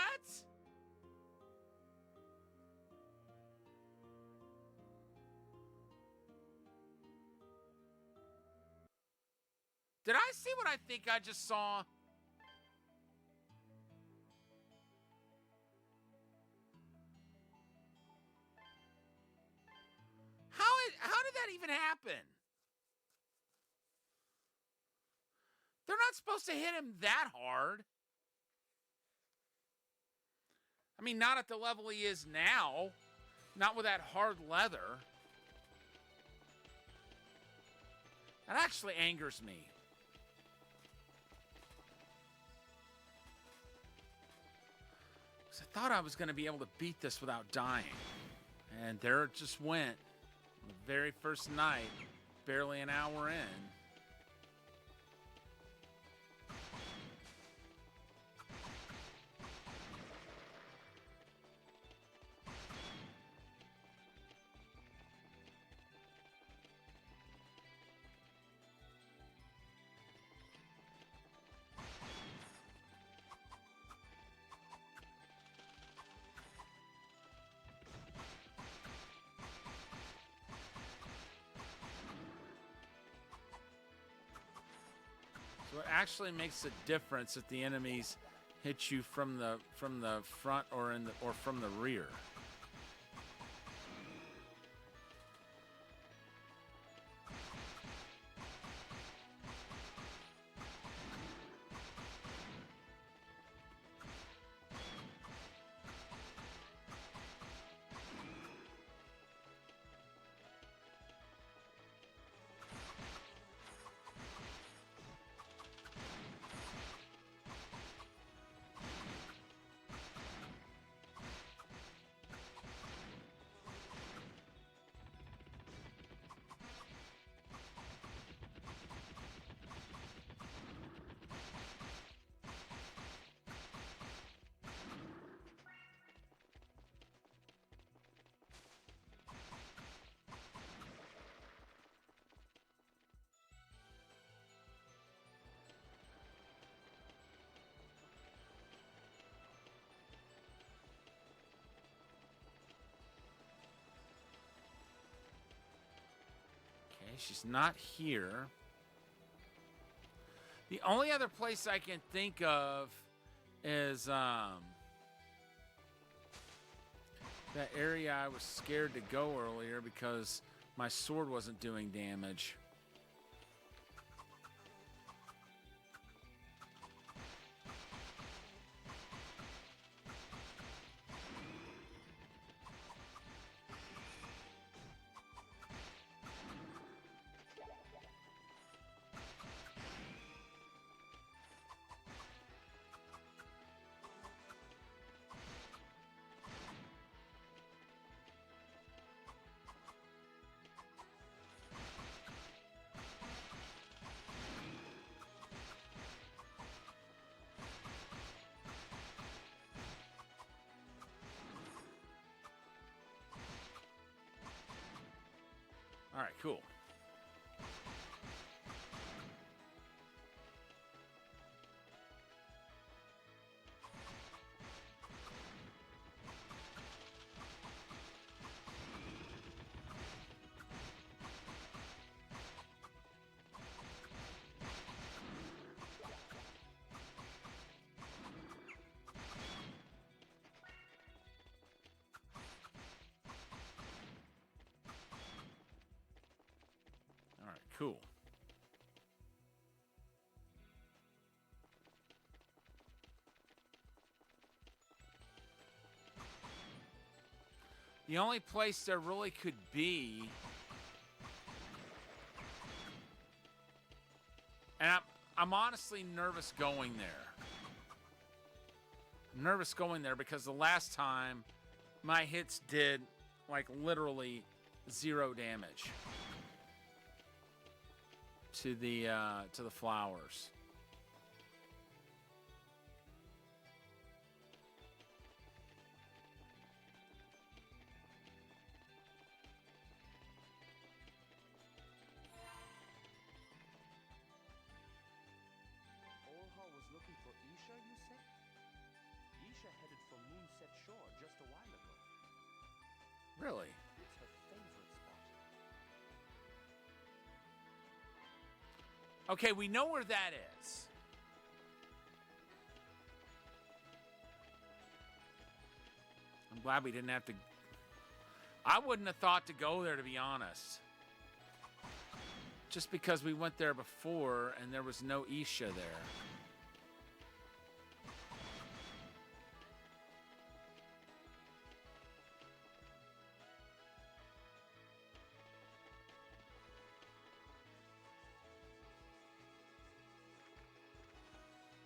Did I see what I think I just saw? How did that even happen? They're not supposed to hit him that hard. I mean, not at the level he is now. Not with that hard leather. That actually angers me. 'Cause I thought I was going to be able to beat this without dying. And there it just went. The very first night, barely an hour in. So it actually makes a difference if the enemies hit you from the front or from the rear. Okay, she's not here. The only other place I can think of is that area I was scared to go earlier because my sword wasn't doing damage. All right, cool. All right, cool. The only place there really could be, and I'm honestly nervous going there. I'm nervous going there because the last time my hits did like literally 0 damage to the flowers. Olha was looking for Isha, you say? Isha headed for Moonset Shore just a while ago. Really? It's her favorite spot. Okay, we know where that is. I'm glad we didn't have to. I wouldn't have thought to go there, to be honest. Just because we went there before and there was no Isha there.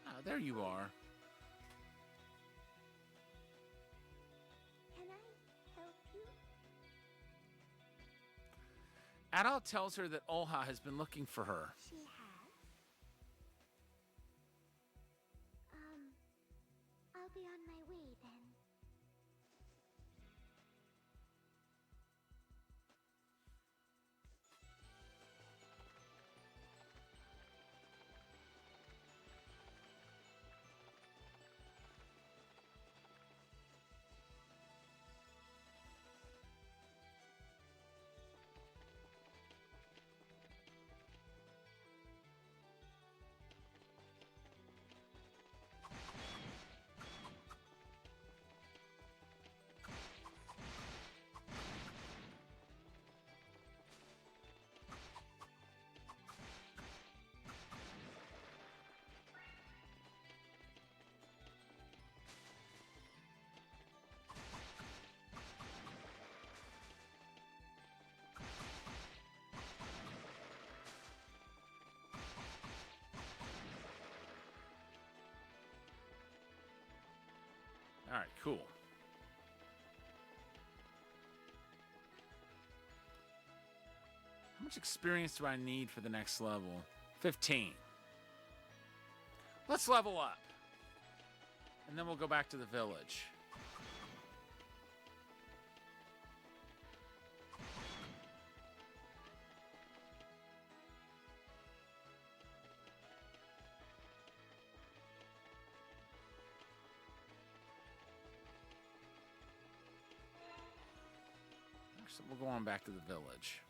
Ah, there you are. Can I help you? Adal tells her that Olha has been looking for her. She has? I'll be on my way then. All right, cool. How much experience do I need for the next level? 15. Let's level up. And then we'll go back to the village. So we'll go on back to the village.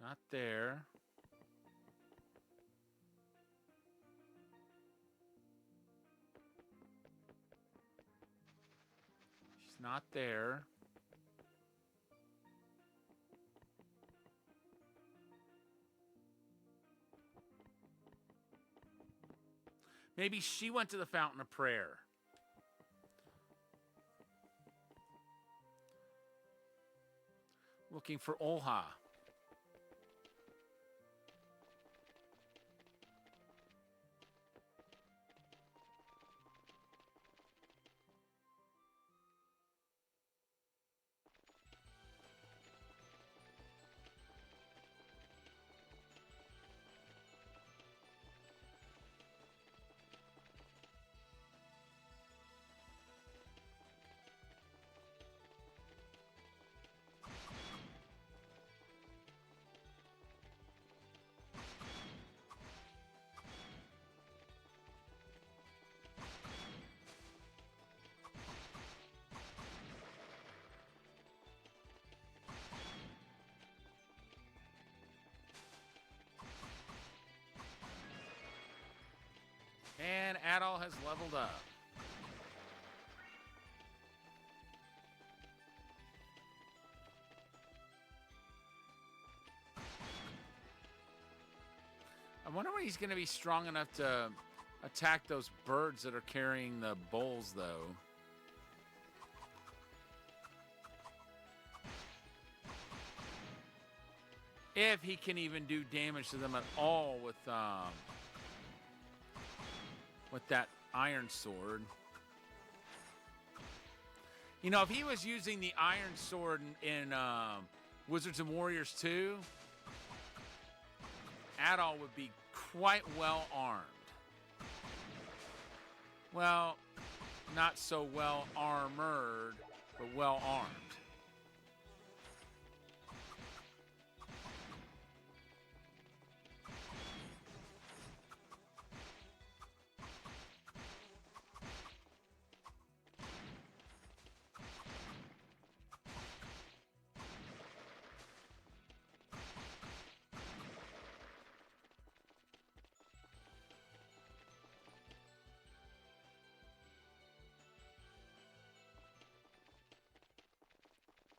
Not there. She's not there. Maybe she went to the Fountain of Prayer. Looking for Olha. And Adol has leveled up. I wonder when he's going to be strong enough to attack those birds that are carrying the bowls, though. If he can even do damage to them at all with that iron sword. You know, if he was using the iron sword in Wizards and Warriors 2, Adol would be quite well armed. Well, not so well armored, but well armed.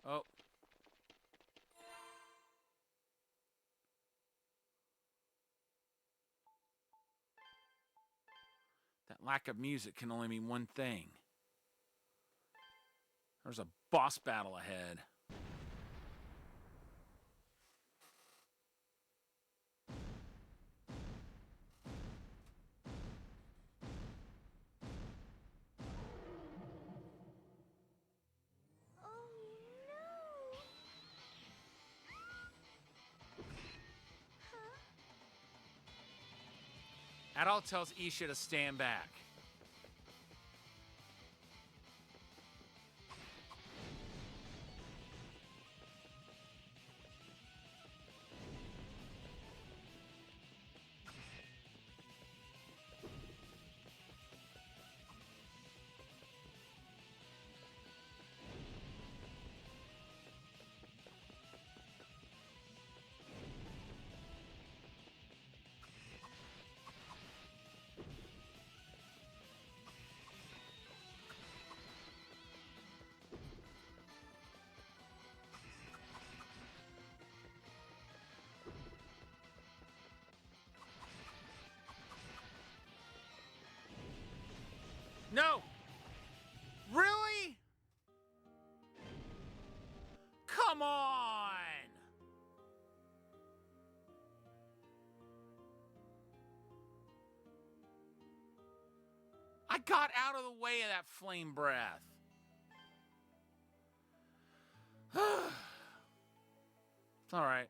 Oh. That lack of music can only mean one thing. There's a boss battle ahead. Oh no! Huh? Adol tells Isha to stand back. No! Really? Come on! I got out of the way of that flame breath. It's all right.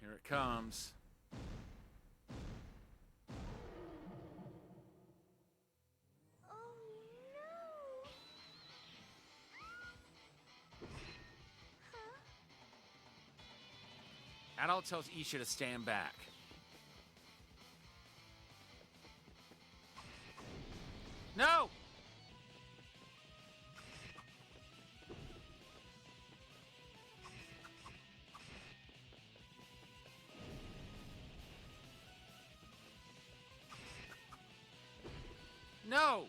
Here it comes. Oh no! Huh? Adol tells Isha to stand back. No! No!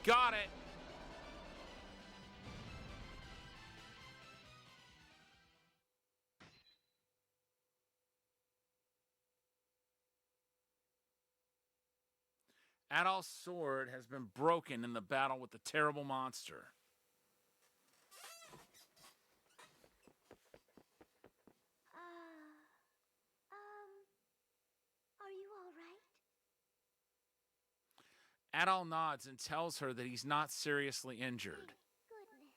Got it. Adol's sword has been broken in the battle with the terrible monster. Are you all right? Adol nods and tells her that he's not seriously injured. Thank goodness.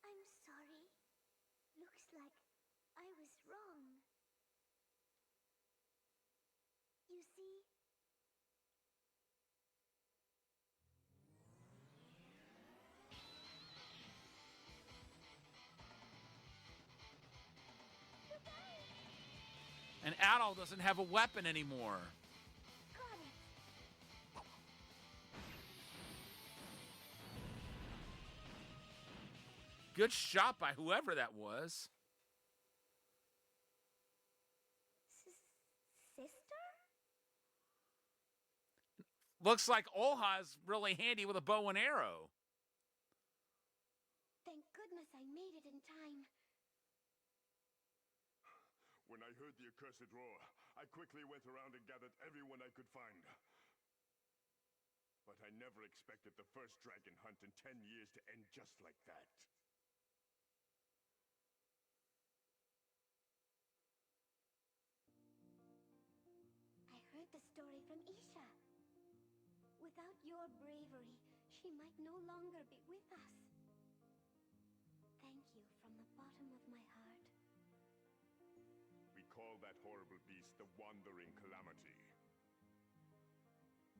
I'm sorry. Looks like I was wrong. You see, And Adol doesn't have a weapon anymore. got it. Good shot by whoever that was. Sister? Looks like Olha's really handy with a bow and arrow. Thank goodness I made it in time. When I heard the accursed roar, I quickly went around and gathered everyone I could find. But I never expected the first dragon hunt in 10 years to end just like that. I heard the story from Isha. Without your bravery, she might no longer be with us. Thank you from the bottom of my heart. We call that horrible beast the Wandering Calamity.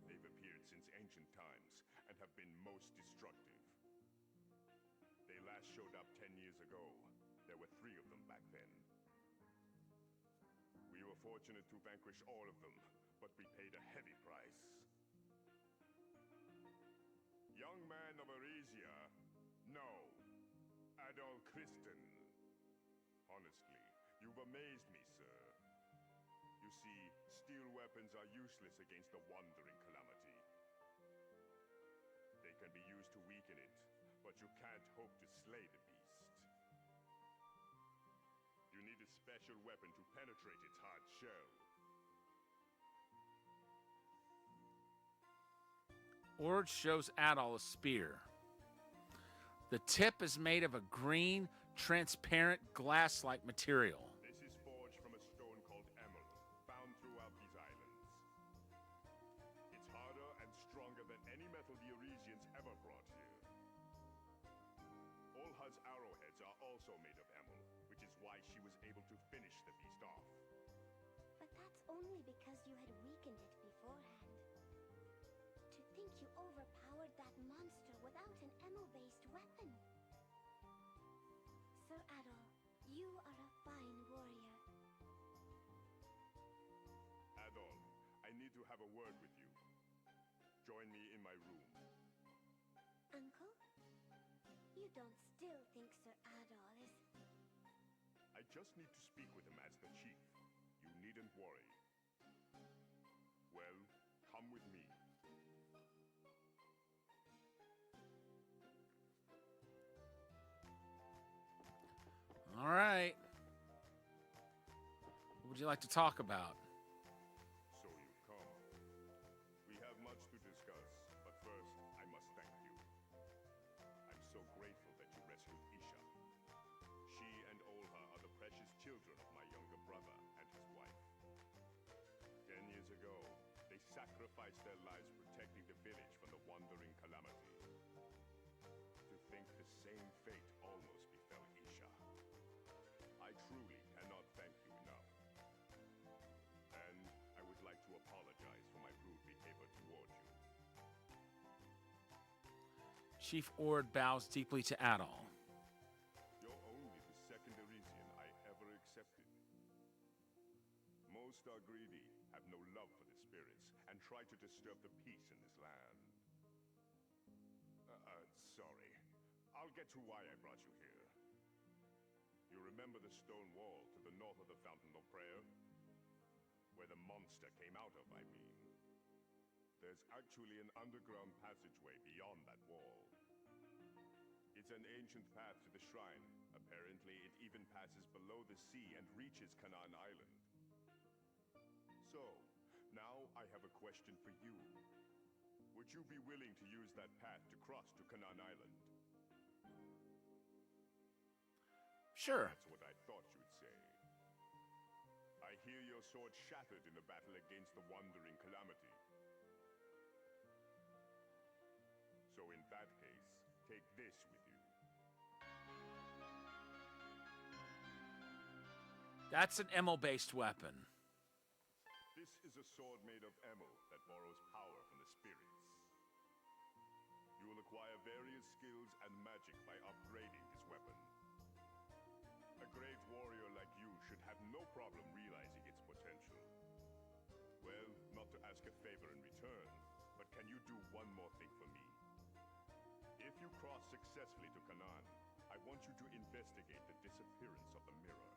They've appeared since ancient times and have been most destructive. They last showed up 10 years ago. There were 3 of them back then. We were fortunate to vanquish all of them, but we paid a heavy price. Young man of Arisia, no. Adol Kristen. Honestly, you've amazed me, sir. You see, steel weapons are useless against the Wandering Calamity. They can be used to weaken it, but you can't hope to slay the beast. You need a special weapon to penetrate its hard shell. Ord shows Adol a spear. The tip is made of a green, transparent, glass-like material. This is forged from a stone called emerald, found throughout these islands. It's harder and stronger than any metal the Arisians ever brought here. Olha's arrowheads are also made of emerald, which is why she was able to finish the beast off. But that's only because you had weakened it beforehand. To think you overpowered that monster without an ammo-based weapon. Sir Adol, you are a fine warrior. Adol, I need to have a word with you. Join me in my room. Uncle? You don't still think Sir Adol is... I just need to speak with him as the chief. You needn't worry. Well, come with me. All right. What would you like to talk about? So you've come. We have much to discuss, but first, I must thank you. I'm so grateful that you rescued Isha. She and Olha are the precious children of my younger brother and his wife. 10 years ago, they sacrificed their lives protecting the village from the Wandering Calamity. To think the same fate almost befell Isha. I truly cannot thank you enough. And I would like to apologize for my rude behavior toward you. Chief Ord bows deeply to Adol. You're only the second Arisian I ever accepted. Most are greedy, have no love for the spirits, and try to disturb the peace in this land. Sorry. I'll get to why I brought you here. You remember the stone wall to the north of the Fountain of Prayer? Where the monster came out of, I mean. There's actually an underground passageway beyond that wall. It's an ancient path to the shrine. Apparently, it even passes below the sea and reaches Canaan Island. So, now I have a question for you. Would you be willing to use that path to cross to Canaan Island? Sure. That's what I thought you'd say. I hear your sword shattered in the battle against the Wandering Calamity. So in that case, take this with you. That's an Emil-based weapon. This is a sword made of Emil that borrows power from the spirits. You will acquire various skills and magic by upgrading this weapon. A great warrior like you should have no problem realizing its potential. Well, not to ask a favor in return, but can you do one more thing for me? If you cross successfully to Canaan, I want you to investigate the disappearance of the mirror.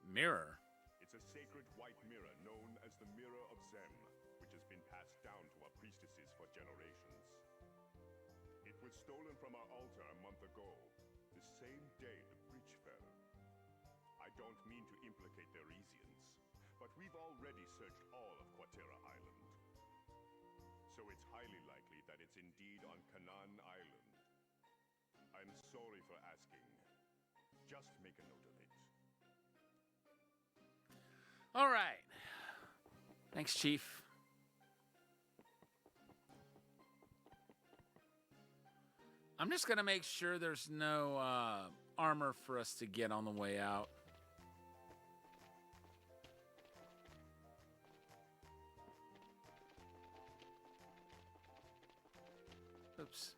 Mirror? It's a sacred white mirror known as the Mirror of Zem, which has been passed down to our priestesses for generations. It was stolen from our altar a month ago, the same day the bridge fell. I don't mean to implicate the Arisians, but we've already searched all of Quatera Island. So it's highly likely that it's indeed on Canaan Island. I'm sorry for asking. Just make a note of it. All right. Thanks, Chief. I'm just going to make sure there's no armor for us to get on the way out. Oops.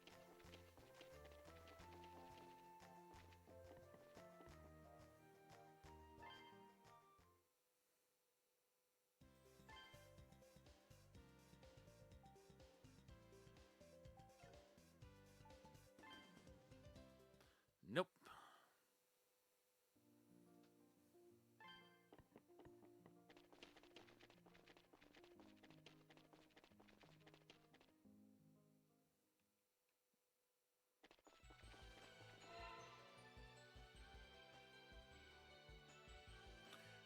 Nope.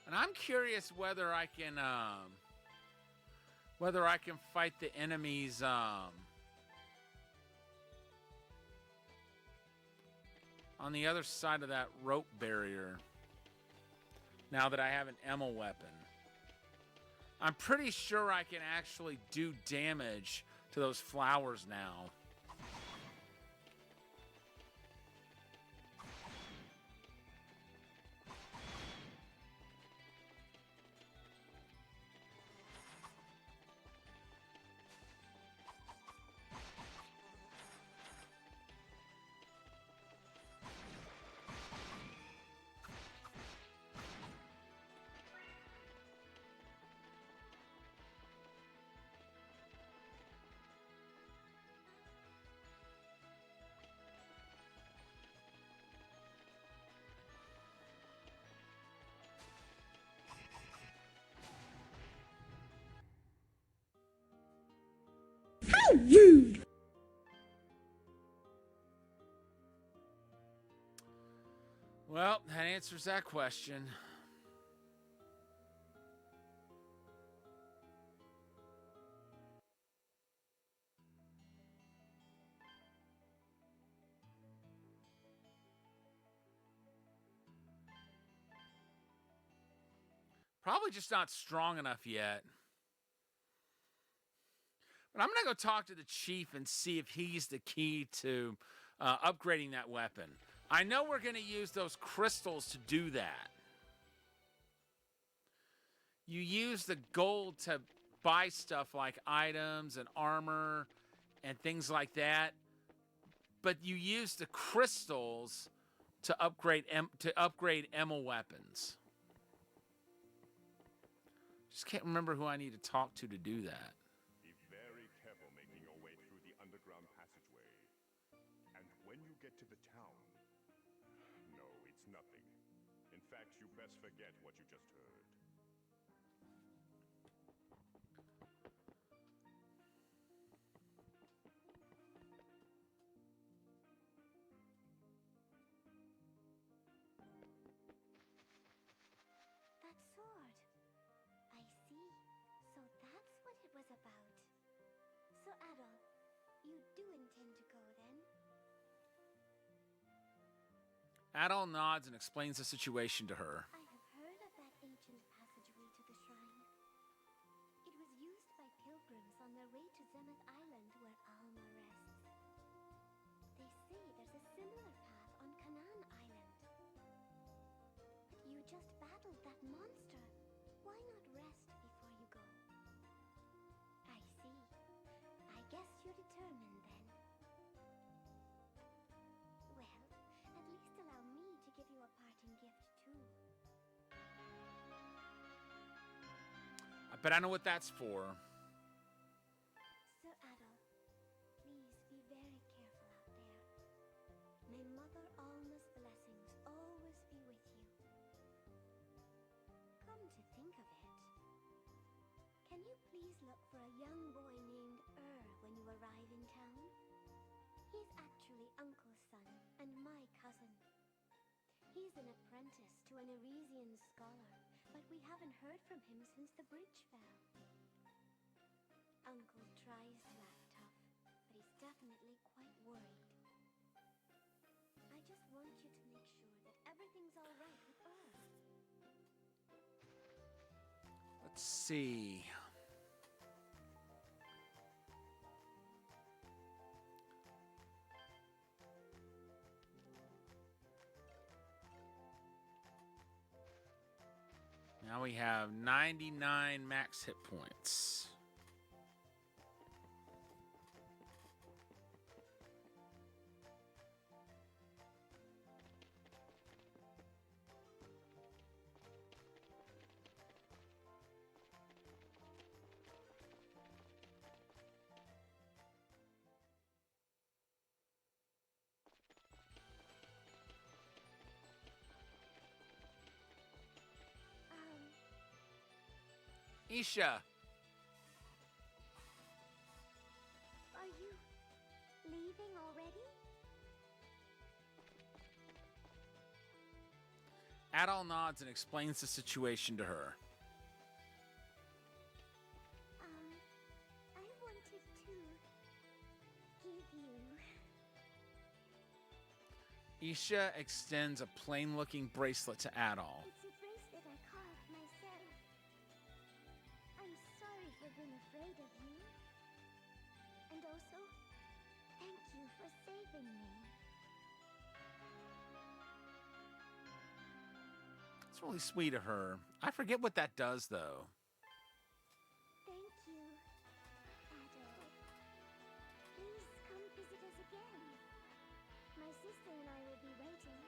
And I'm curious whether I can fight the enemies on the other side of that rope barrier now that I have an Emil weapon. I'm pretty sure I can actually do damage to those flowers now. Well, that answers that question. Probably just not strong enough yet. But I'm going to go talk to the chief and see if he's the key to upgrading that weapon. I know we're going to use those crystals to do that. You use the gold to buy stuff like items and armor and things like that. But you use the crystals to upgrade Emil weapons. Just can't remember who I need to talk to do that. Be very careful making your way through the underground passageway. And when you get to the town... No, it's nothing. In fact, you best forget what you just heard. That sword. I see. So So, Adol, you do intend to go then? Adol nods and explains the situation to her. I have heard of that ancient passageway to the shrine. It was used by pilgrims on their way to Zemeth Island where Alma rests. They say there's a similar path on Canaan Island. But you just battled that monster. Why not rest before you go? I see. I guess you're determined then. Well, at least allow me to give you a parting gift too. But I know what that's for. Sir Adol, please be very careful out there. May Mother Alma's blessings always be with you. Come to think of it, can you please look for a young boy named when you arrive in town? He's actually Uncle's son and my cousin. He's an apprentice to an Arisian scholar, but we haven't heard from him since the bridge fell. Uncle tries to act tough, but he's definitely quite worried. I just want you to make sure that everything's all right with Earl. Let's see. Now we have 99 max hit points. Isha, Are you leaving already? Adol nods and explains the situation to her. I wanted to give you... Isha extends a plain-looking bracelet to Adol. It's a bracelet I carved myself. I'm sorry for being afraid of you. And also, thank you for saving me. It's really sweet of her. I forget what that does, though. Thank you, Adol. Please come visit us again. My sister and I will be waiting.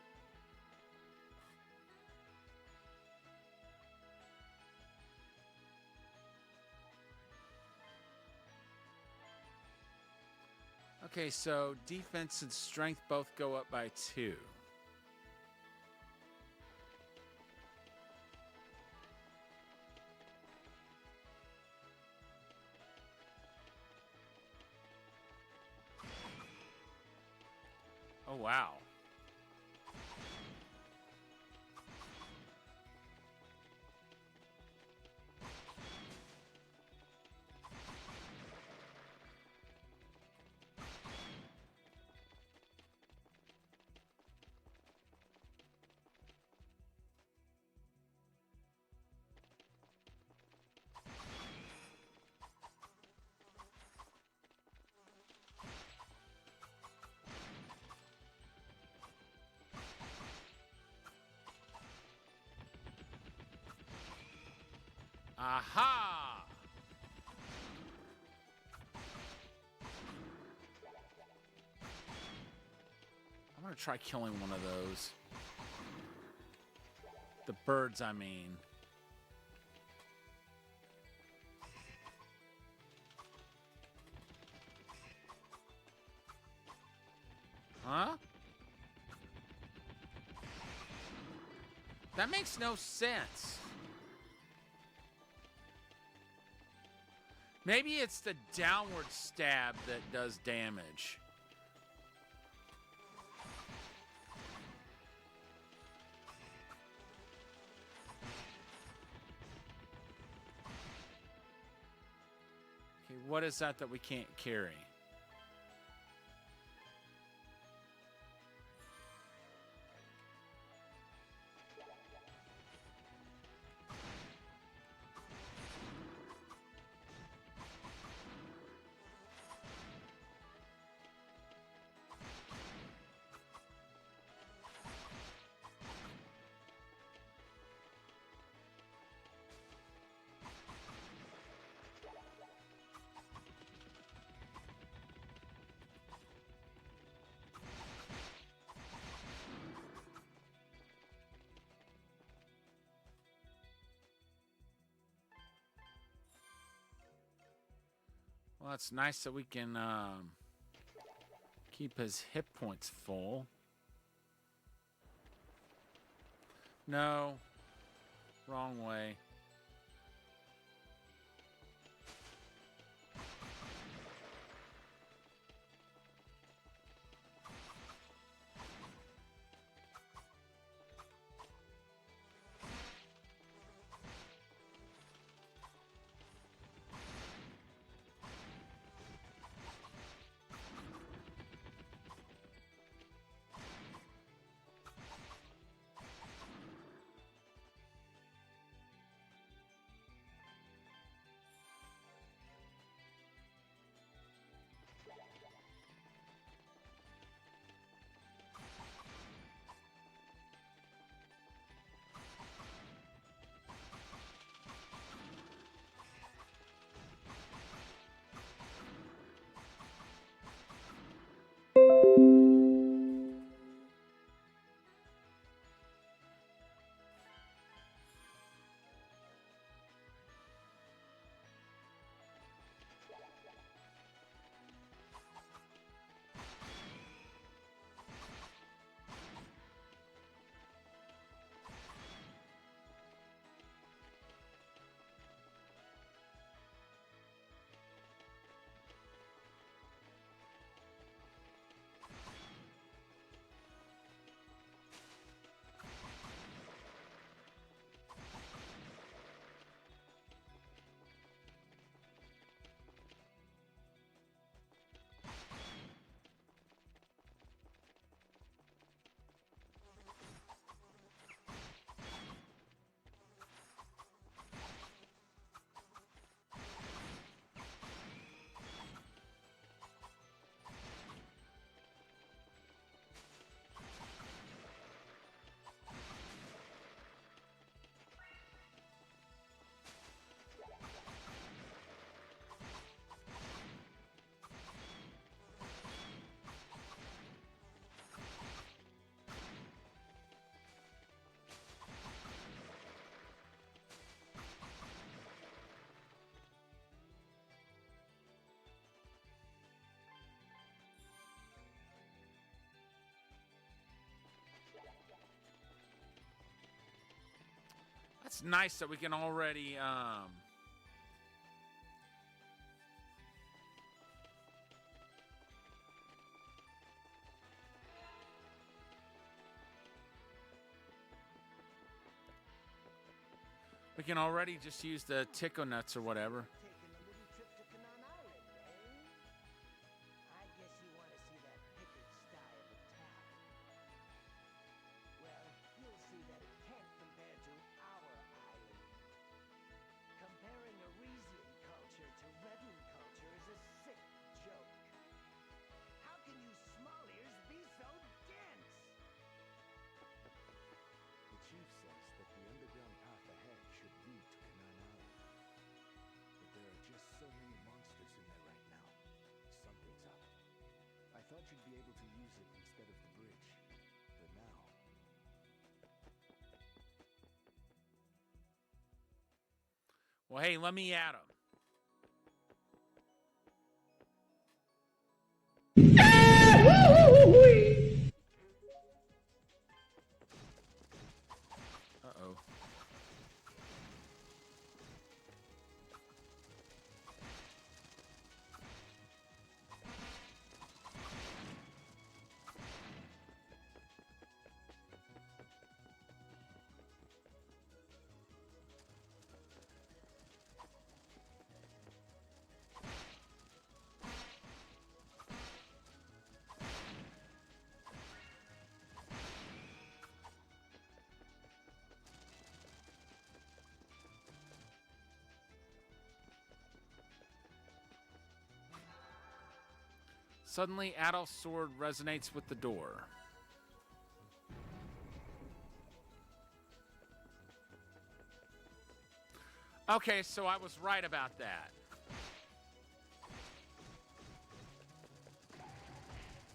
Okay, so defense and strength both go up by 2. Oh, wow. Aha! I'm gonna try killing one of those. The birds, I mean. Huh? That makes no sense. Maybe it's the downward stab that does damage. Okay, what is that we can't carry? Well, it's nice that we can keep his hit points full. No. Wrong way. It's nice that we can already just use the tickle nuts or whatever. Taking a little trip to Canaan Island, eh? I guess you want to see that pickled sty of a town. Well, you'll see that it can't compare to our island. Comparing Arisian culture to Redan culture is a sick joke. How can you small ears be so dense? The chief says that the underground path ahead should lead to Canaan Island. But there are just so many monsters in there right now. Something's up. I thought you'd be able to use it instead of the bridge. But now... Well, hey, let me at him. Uh-oh. Suddenly, Adolf's sword resonates with the door. Okay, so I was right about that.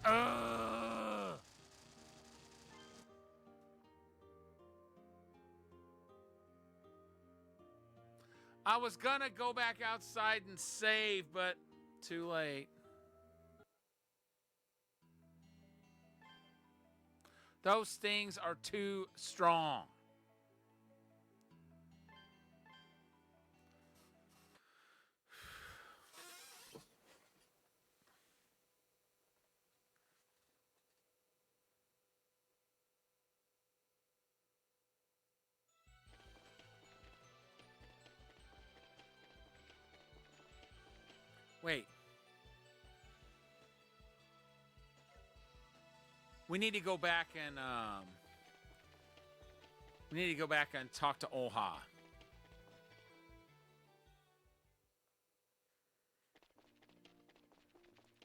Ugh! I was gonna go back outside and save, but too late. Those things are too strong. Wait. We need to go back and talk to Oha.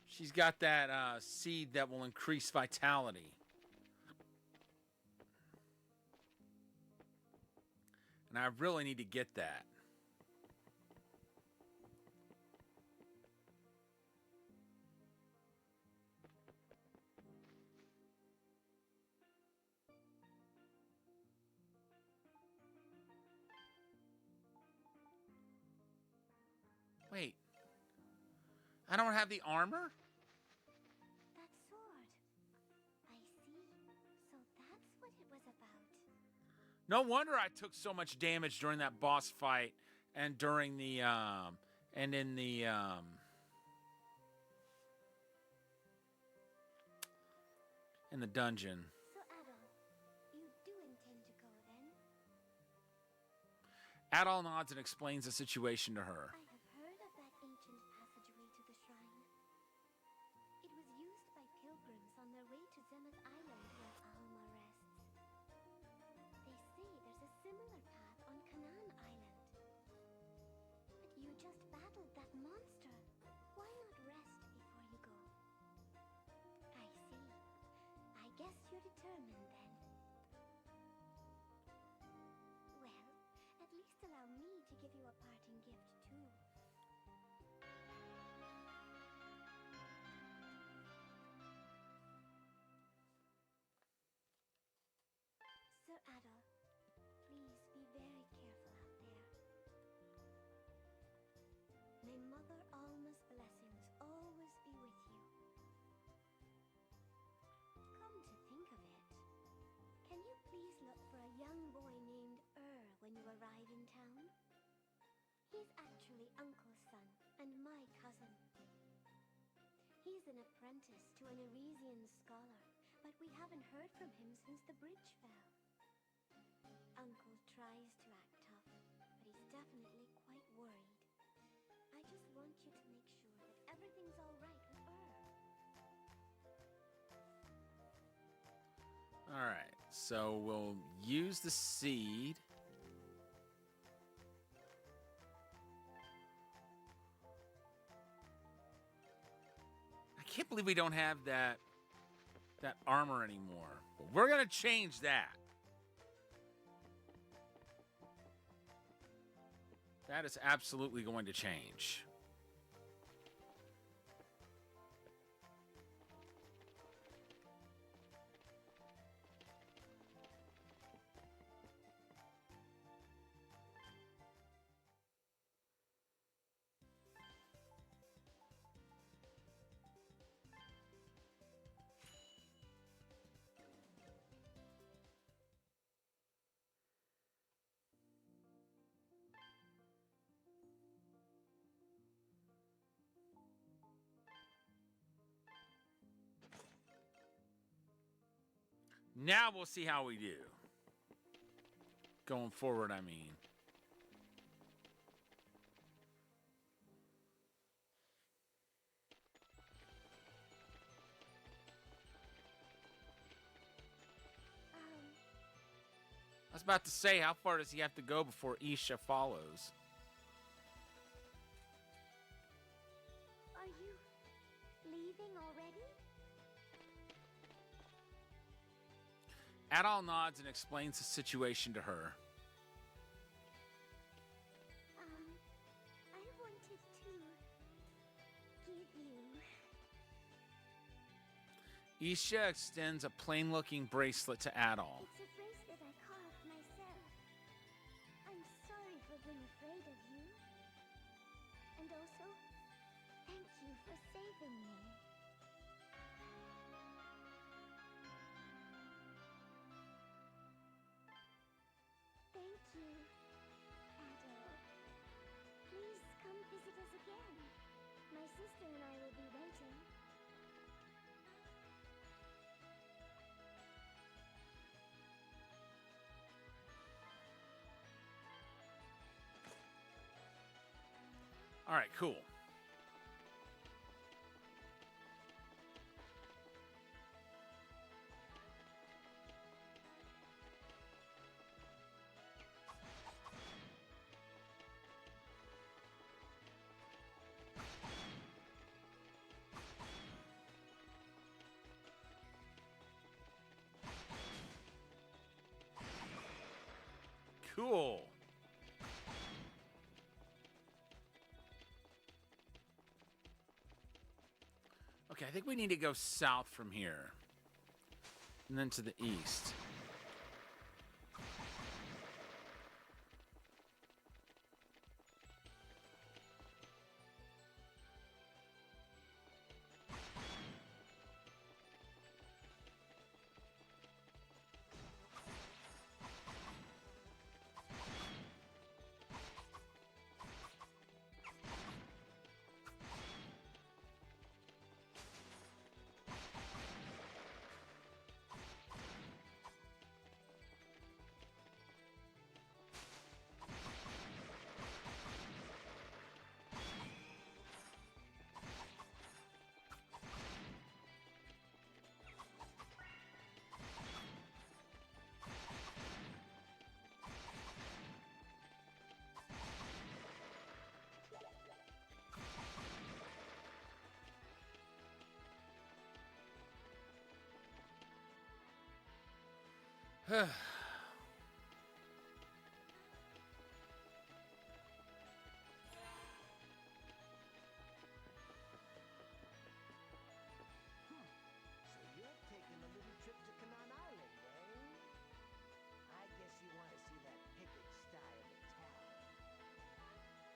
She's got that seed that will increase vitality. And I really need to get that. Wait. I don't have the armor? That sword. I see. So that's what it was about. No wonder I took so much damage during that boss fight and during the in the dungeon. So, Adol, you do intend to go then? Adol nods and explains the situation to her. I have heard of that ancient passageway to the shrine. It was used by pilgrims on their way to Zema's island where Alma rests. They say there's a similar path on Canaan Island. But you just battled that monster. Why not rest before you go? I see. I guess you're determined then. Well, at least allow me to give you a parting gift too. Sir Adol, please be very careful out there. May Mother Alma's blessings always be with you. Come to think of it, can you please look for a young boy named when you arrive in town? He's actually Uncle's son and my cousin. He's an apprentice to an Arisian scholar, but we haven't heard from him since the bridge fell. Uncle tries to act tough, but he's definitely quite worried. I just want you to make sure that everything's all right with All right, so we'll use the seed. I can't believe we don't have that armor anymore. But we're gonna change that. That is absolutely going to change. Now we'll see how we do. Going forward, I mean. I was about to say, how far does he have to go before Isha follows? Are you leaving already? Adol nods and explains the situation to her. I wanted to give you... Isha extends a plain-looking bracelet to Adol. It's a bracelet I carved myself. I'm sorry for being afraid of you. And also, thank you for saving me. Thank you, Adol. Please come visit us again. My sister and I will be waiting. All right, cool. Cool. Okay, I think we need to go south from here. And then to the east. So you're taking a little trip to Canaan Island, eh? I guess you want to see that picket style of town.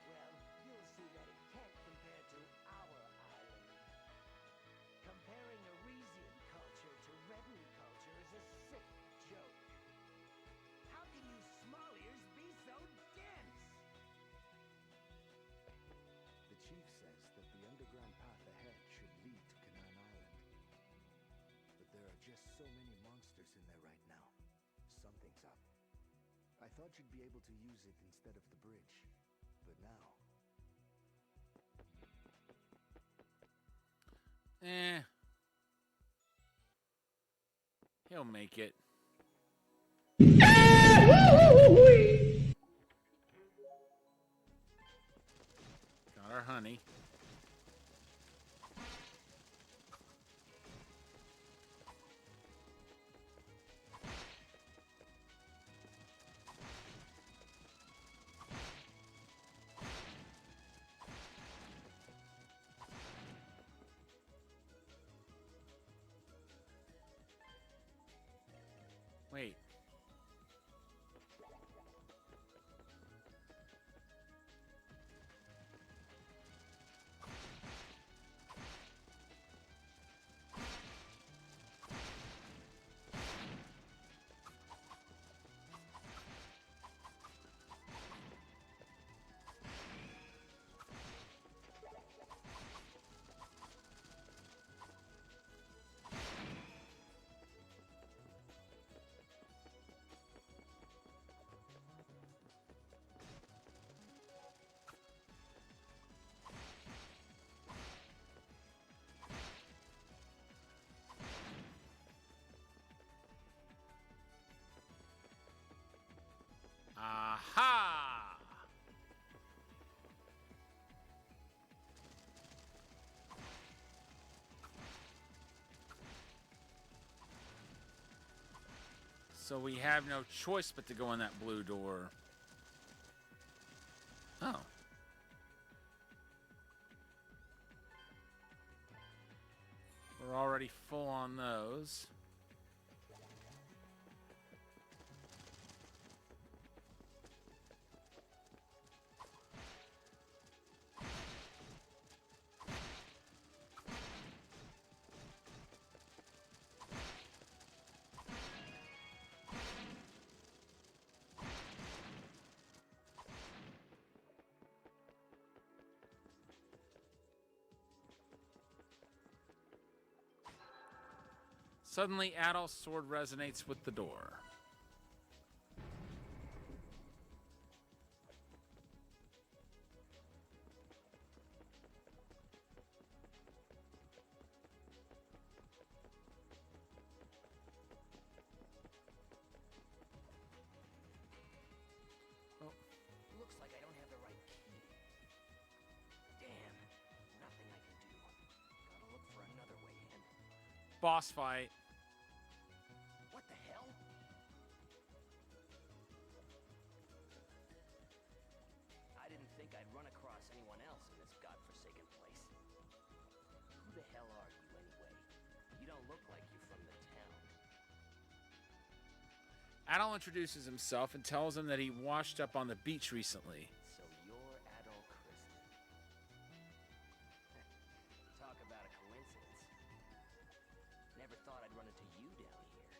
Well, you'll see that it can't compare to our island. Comparing Arisian culture to Redden culture is a sick joke. How can you small-ears be so dense? The chief says that the underground path ahead should lead to Canaan Island. But there are just so many monsters in there right now. Something's up. I thought you'd be able to use it instead of the bridge. But now... He'll make it. Got our honey. Wait. So we have no choice but to go in that blue door. Oh. We're already full on those. Suddenly, Adolf's sword resonates with the door. Oh. Looks like I don't have the right key. Damn, nothing I can do. Gotta look for another way in. Boss fight. What the hell? I didn't think I'd run across anyone else in this godforsaken place. Who the hell are you anyway? You don't look like you're from the town. Adol introduces himself and tells him that he washed up on the beach recently. So you're Adol Kristen. Talk about a coincidence. Never thought I'd run into you down here.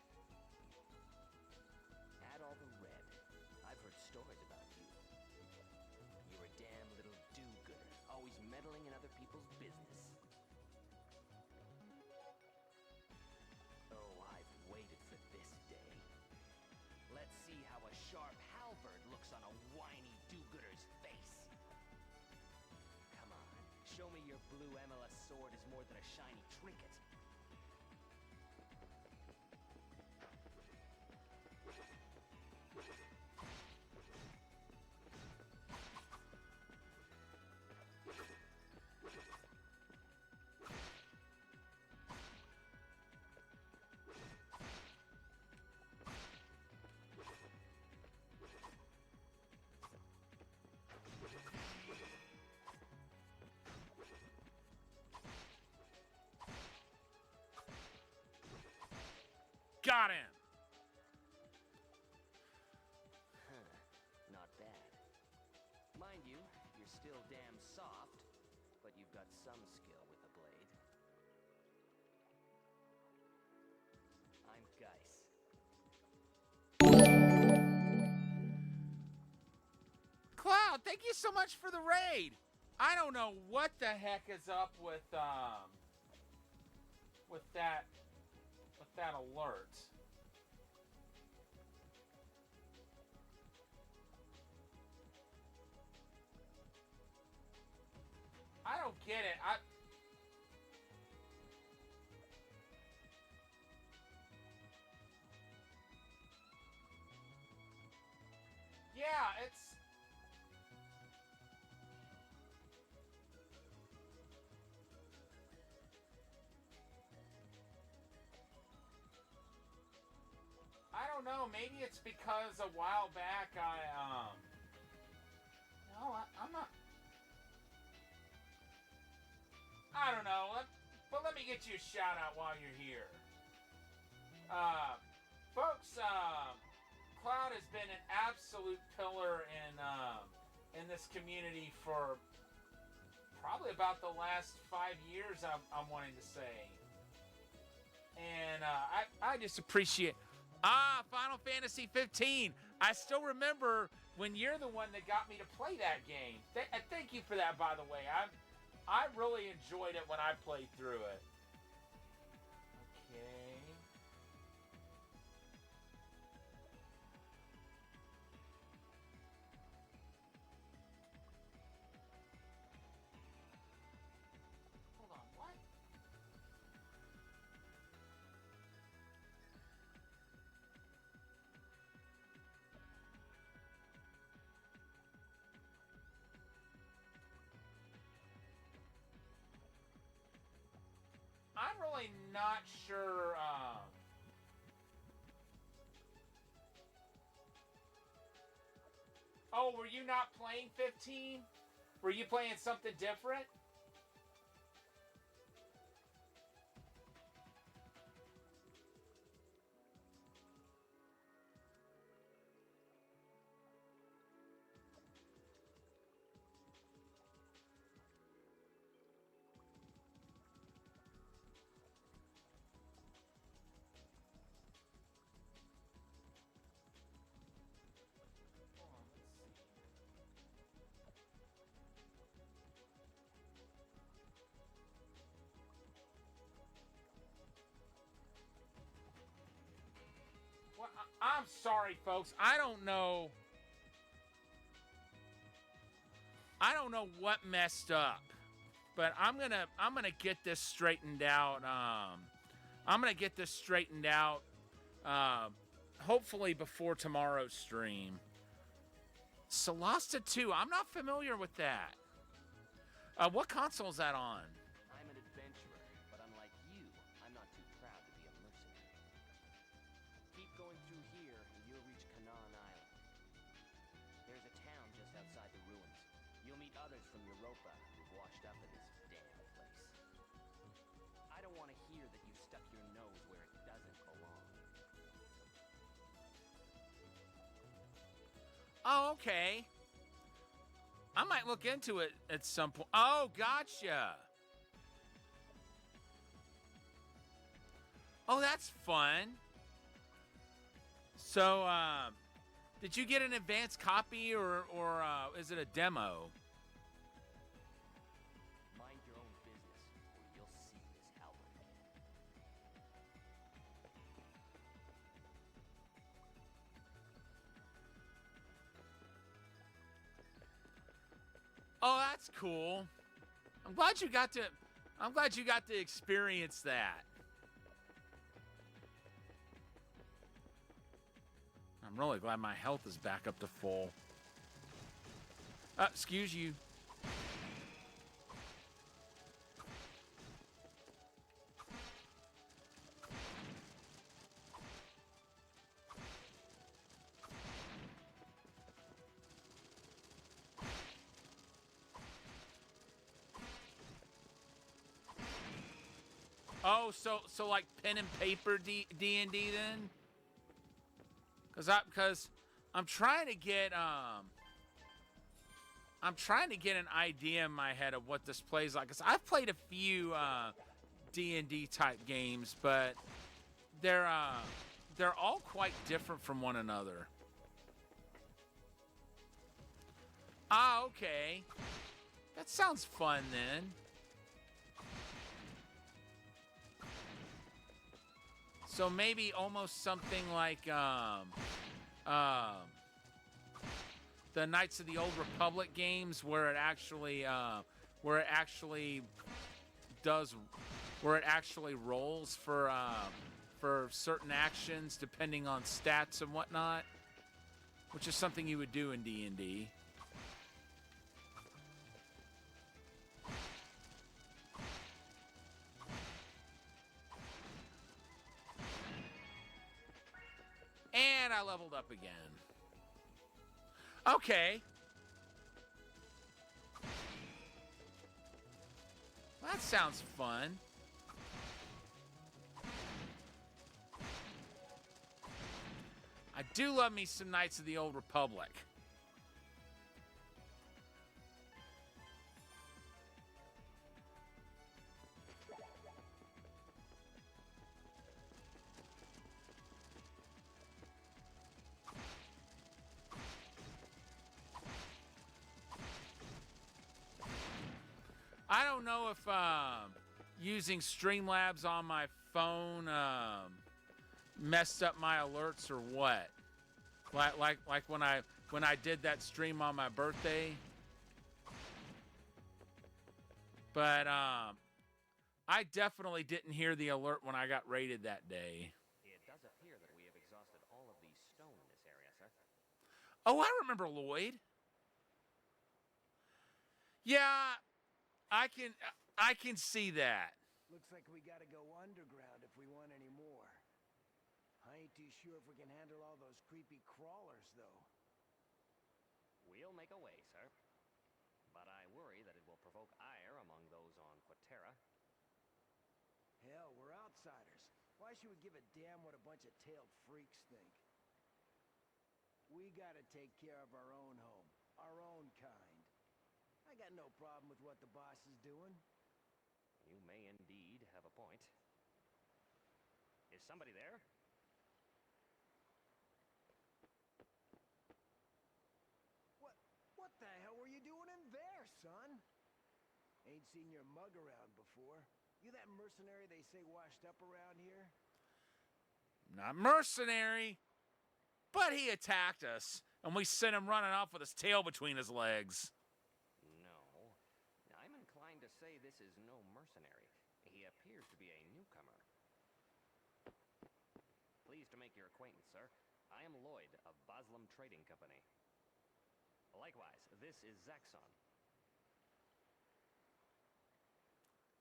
Adol the Red. I've heard stories about you. You're a damn little do-gooder, always meddling in other people's business. Oh, I've waited for this day. Let's see how a sharp halberd looks on a whiny do-gooder's face. Come on, show me your blue MLS sword is more than a shiny trinket. Got him! Not bad. Mind you, you're still damn soft, but you've got some skill with a blade. I'm Geis. Cloud, thank you so much for the raid. I don't know what the heck is up with that alert. I don't get it. Yeah, it's I don't know. Maybe it's because a while back I'm not. I don't know. But let me get you a shout out while you're here. Folks, Cloud has been an absolute pillar in this community for probably about the last 5 years, I'm wanting to say. And I just appreciate. Final Fantasy 15. I still remember when you're the one that got me to play that game. Thank you for that, by the way. I really enjoyed it when I played through it. Okay. Hold on, what? I'm really not sure. Oh, were you not playing 15? Were you playing something different? Well, I'm sorry, folks. I don't know what messed up, but I'm gonna get this straightened out. I'm gonna get this straightened out. Hopefully before tomorrow's stream. Solasta 2. I'm not familiar with that. What console is that on? I'm an adventurer, but unlike you, I'm not too proud to be a mercenary. Keep going through here, and you'll reach Canaan Island. There's a town just outside the ruins. You'll meet others from Europa who've washed up in this damn place. I don't want to hear that you stuck your nose where it doesn't belong. Oh, okay. I might look into it at some point. Oh, gotcha. Oh, that's fun. So, did you get an advanced copy or is it a demo? Mind your own business, or you'll see this halberd. Oh, that's cool. I'm glad you got to experience that. I'm really glad my health is back up to full. Excuse you. Oh, so like pen and paper D&D then? Because I'm trying to get an idea in my head of what this plays like. Cause I've played a few D&D type games, but they're all quite different from one another. Ah, okay. That sounds fun then. So maybe almost something like the Knights of the Old Republic games, where it actually rolls for certain actions depending on stats and whatnot, which is something you would do in D&D. And I leveled up again. Okay. That sounds fun. I do love me some Knights of the Old Republic. I don't know if using Streamlabs on my phone messed up my alerts or what. Like when I did that stream on my birthday. But I definitely didn't hear the alert when I got raided that day. It does appear that we have exhausted all of the stone in this area, sir. Oh, I remember Lloyd. Yeah, I can see that. Looks like we gotta go underground if we want any more. I ain't too sure if we can handle all those creepy crawlers, though. We'll make a way, sir. But I worry that it will provoke ire among those on Quatera. Hell, we're outsiders. Why should we give a damn what a bunch of tailed freaks think? We gotta take care of our own home, our own kind. I got no problem with what the boss is doing. You may indeed have a point. Is somebody there? What the hell were you doing in there, son? Ain't seen your mug around before. You that mercenary they say washed up around here? Not mercenary, but he attacked us, and we sent him running off with his tail between his legs. No. I'm inclined to say this is no mercenary. He appears to be a newcomer. Pleased to make your acquaintance, sir. I am Lloyd of Baslam Trading Company. Likewise, this is Zaxxon.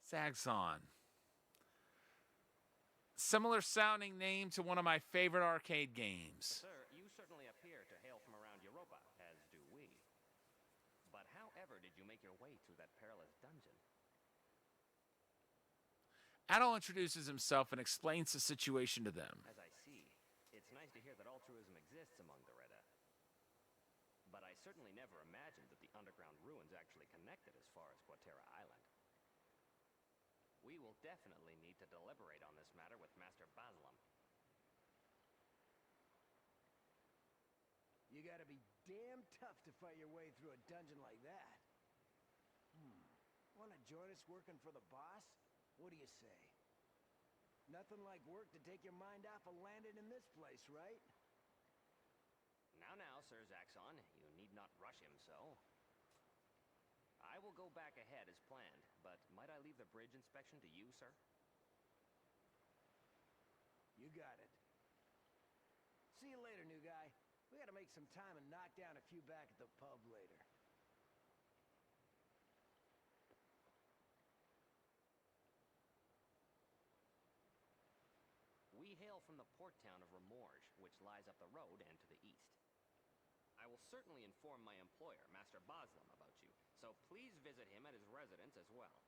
Zaxxon. Similar sounding name to one of my favorite arcade games. Sir, you certainly appear to hail from around Europa, as do we. But however did you make your way through that perilous dungeon? Adol introduces himself and explains the situation to them. As I see, it's nice to hear that altruism exists among the Reda. But I certainly never imagined that the underground ruins actually connected as far as Quatera Island. We will definitely need to deliberate on this matter with Master Baslam. You gotta be damn tough to fight your way through a dungeon like that. Wanna join us working for the boss? What do you say? Nothing like work to take your mind off of landing in this place, right? Now, Sir Zaxxon, you need not rush him so. I will go back ahead as planned, but might I leave the bridge inspection to you, sir? You got it. See you later, new guy. We gotta make some time and knock down a few back at the pub later. We hail from the port town of Remorge, which lies up the road and to the east. I will certainly inform my employer, Master Baslam, about you, so please visit him at his residence as well.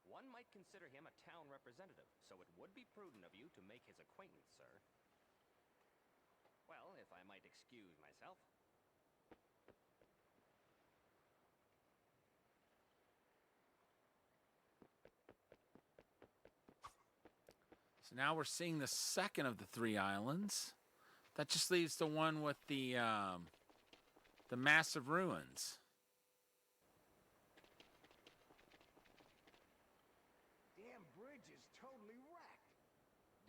One might consider him a town representative, so it would be prudent of you to make his acquaintance, sir. Well, if I might excuse myself. So now we're seeing the second of the three islands. That just leaves the one with the massive ruins. Damn bridge is totally wrecked.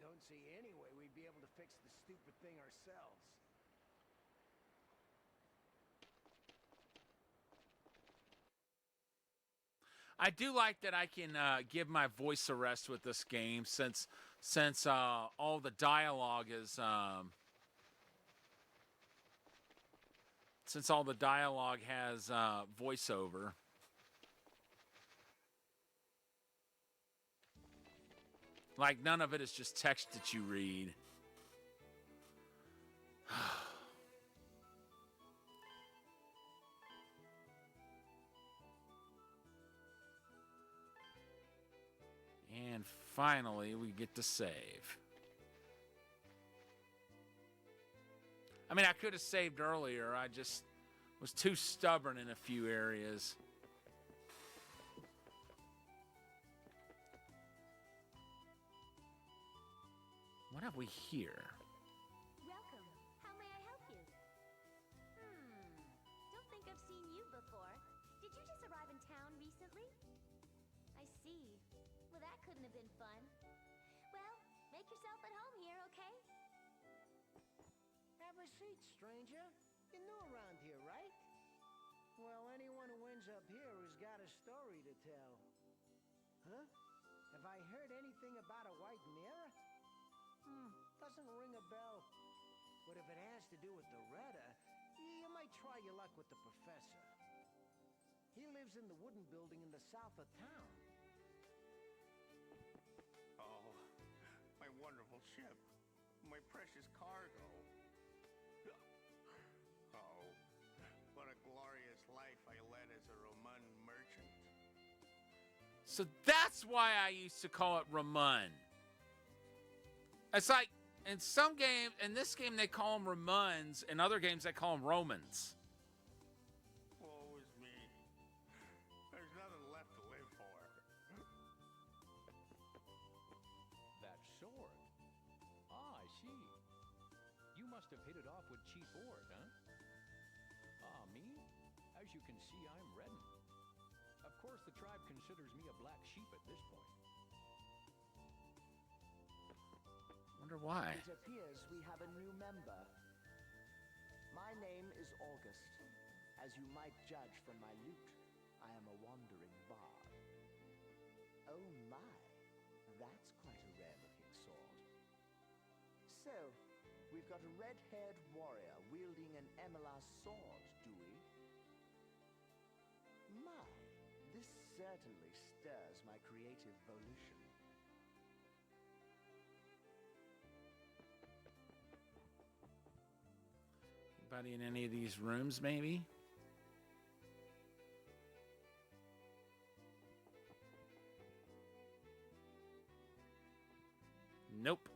Don't see any way we'd be able to fix the stupid thing ourselves. I do like that I can give my voice a rest with this game since all the dialogue is since all the dialogue has voiceover. Like none of it is just text that you read. And finally, we get to save. I mean, I could have saved earlier. I just was too stubborn in a few areas. What have we here? Welcome. How may I help you? Don't think I've seen you before. Did you just arrive in town recently? I see. Well, that couldn't have been fun. Well, make yourself at home here, okay? Have a seat, stranger. You're new around here, right? Well, anyone who ends up here has got a story to tell. Huh? Have I heard anything about a white mirror? Doesn't ring a bell. But if it has to do with the Reda, you might try your luck with the professor. He lives in the wooden building in the south of town. Oh, my wonderful ship. My precious cargo. Oh, what a So that's why I used to call it Ramon. It's like in some games, in this game they call them Ramones, in other games they call them Romans. Woe is me. There's nothing left to live for. That sword. Ah, I see. You must have hit it off with Chief Ord, huh? Ah, me? As you can see, I'm Redden. Of course, the tribe considers me a black sheep at this point. Wonder why. It appears we have a new member. My name is August. As you might judge from my lute, I am a wandering bard. Oh my, that's quite a rare-looking sword. So, we've got a red-haired warrior wielding an Emelar sword, do we? My, this certainly stirs my creative volition. Anybody in any of these rooms, maybe? Nope.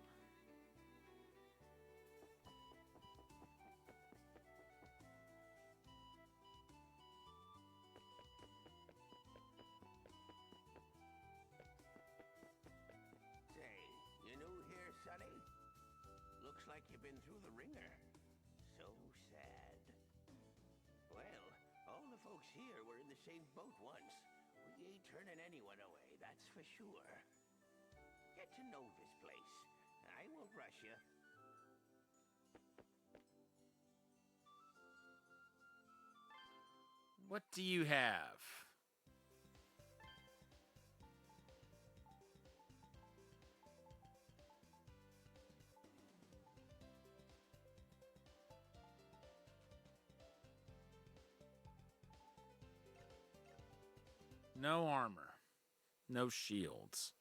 Say, you new here, Sonny? Looks like you've been through the ringer. So sad. Well, all the folks here were in the same boat once. We ain't turning anyone away, that's for sure. Get to know this place. I won't rush you. What do you have? No armor. No shields.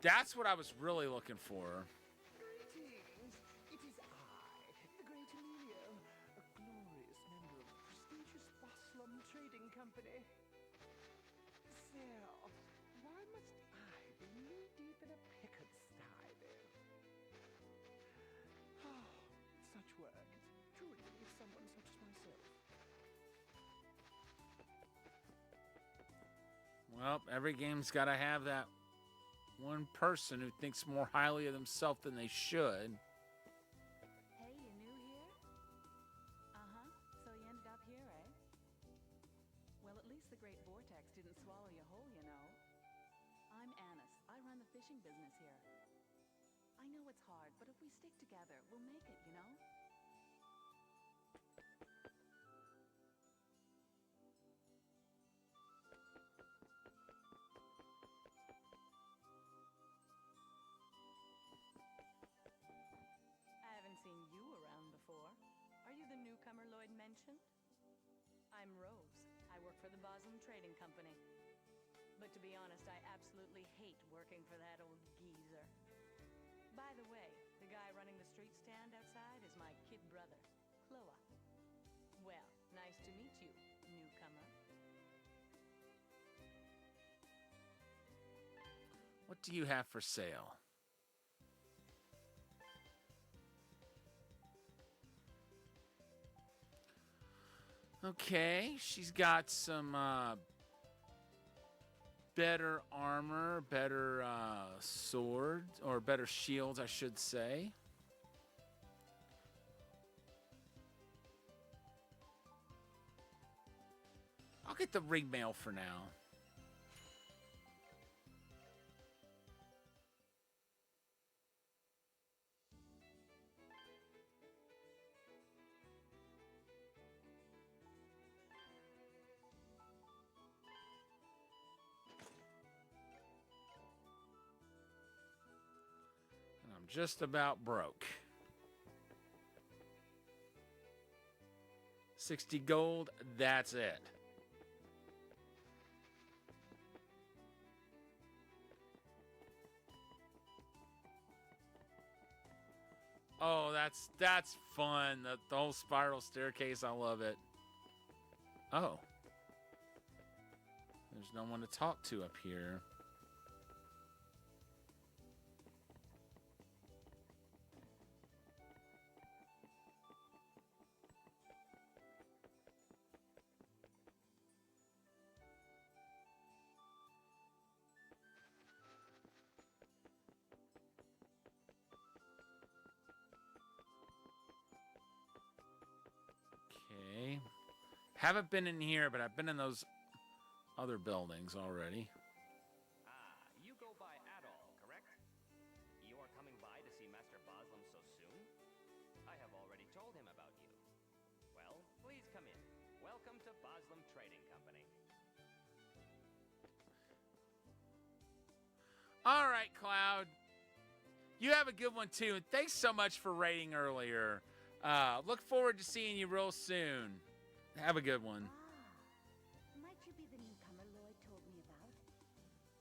That's what I was really looking for. Greetings! It is I, the Great Emilio, a glorious member of the prestigious Boslum Trading Company. So, why must I be knee-deep in a picketsty, then? Oh, such work is truly beneath someone such as myself. Well, every game's got to have that one person who thinks more highly of themselves than they should. Hey, you new here? Uh-huh. So you ended up here, eh? Well, at least the Great Vortex didn't swallow you whole, you know. I'm Annis. I run the fishing business here. I know it's hard, but if we stick together, we'll make it, you know? I haven't seen you around before. Are you the newcomer Lloyd mentioned? I'm Rose. I work for the Boslum Trading Company. But to be honest, I absolutely hate working for that old geezer. By the way, the guy running the street stand outside is my kid brother, Chloa. Well, nice to meet you, newcomer. What do you have for sale? Okay, she's got some better armor, better swords, or better shields, I should say. I'll get the ring mail for now. And I'm just about broke. 60 gold, that's it. Oh, that's fun. The whole spiral staircase, I love it. Oh. There's no one to talk to up here. Okay. Haven't been in here, but I've been in those other buildings already. You go by Adol, correct? You are coming by to see Master Boslam so soon? I have already told him about you. Well, please come in. Welcome to Boslam Trading Company. All right, Cloud. You have a good one, too. And thanks so much for raiding earlier. Look forward to seeing you real soon. Have a good one. Might you be the newcomer Lloyd told me about?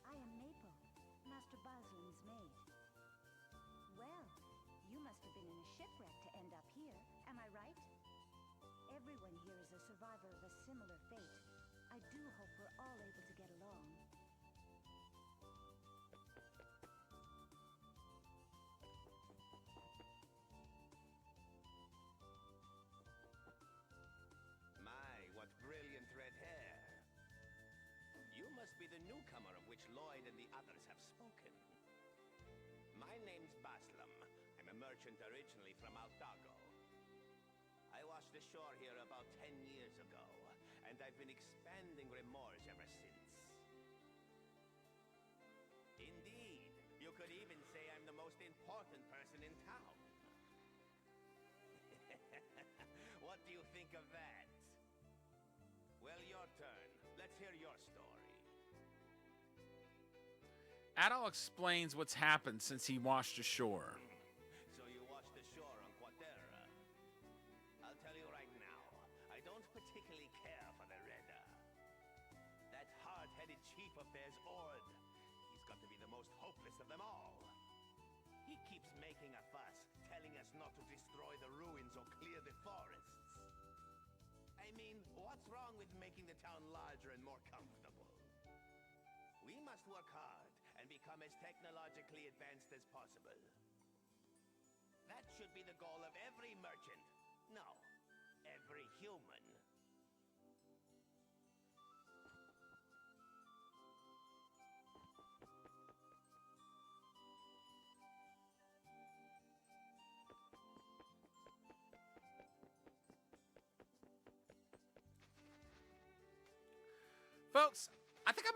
I am Maple, Master Boslam's maid. Well, you must have been in a shipwreck to end up here, am I right? Everyone here is a survivor of a similar fate. I do hope we're all able to get along. My, what brilliant red hair. You must be the newcomer of which Lloyd and the others have spoken. My name's Baslam. I'm a merchant originally from Altago. I washed ashore here about 10 years ago, and I've been expanding remorse ever since. Indeed, you could even say I'm the most important person in town. What do you think of that? Well, your turn. Let's hear your story. Adol explains what's happened since he washed ashore. So you washed ashore on Quatera. I'll tell you right now, I don't particularly care for the Redder. That hard-headed chief of theirs, Ord, he's got to be the most hopeless of them all. He keeps making a fuss, telling us not to destroy the ruins or clear the forests. I mean, what's wrong with making the town larger and more comfortable? We must work hard and become as technologically advanced as possible. That should be the goal of every merchant. No, every human. Folks, I think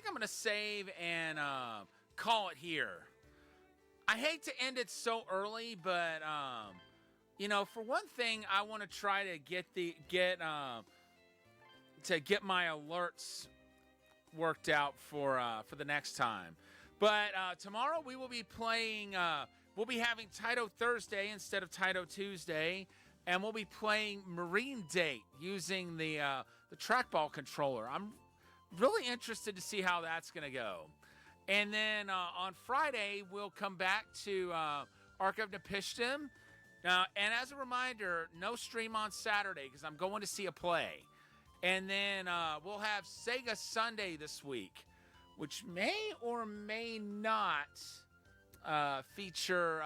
I'm gonna save and call it here. I hate to end it so early, but you know, for one thing, I want to try to get my alerts worked out for the next time. But tomorrow we will be playing. We'll be having Taito Thursday instead of Taito Tuesday, and we'll be playing Marine Date using the trackball controller. I'm really interested to see how that's going to go. And then on Friday, we'll come back to Ark of Napishtim. And as a reminder, no stream on Saturday because I'm going to see a play. And then we'll have Sega Sunday this week, which may or may not feature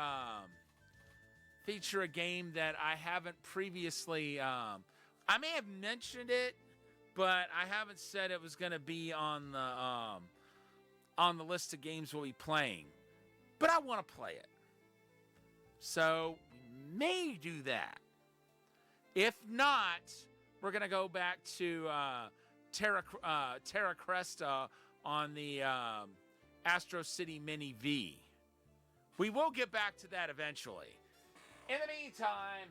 a game that I haven't previously. I may have mentioned it, but I haven't said it was going to be on the list of games we'll be playing. But I want to play it, so we may do that. If not, we're going to go back to Terra Cresta on the Astro City Mini V. We will get back to that eventually. In the meantime,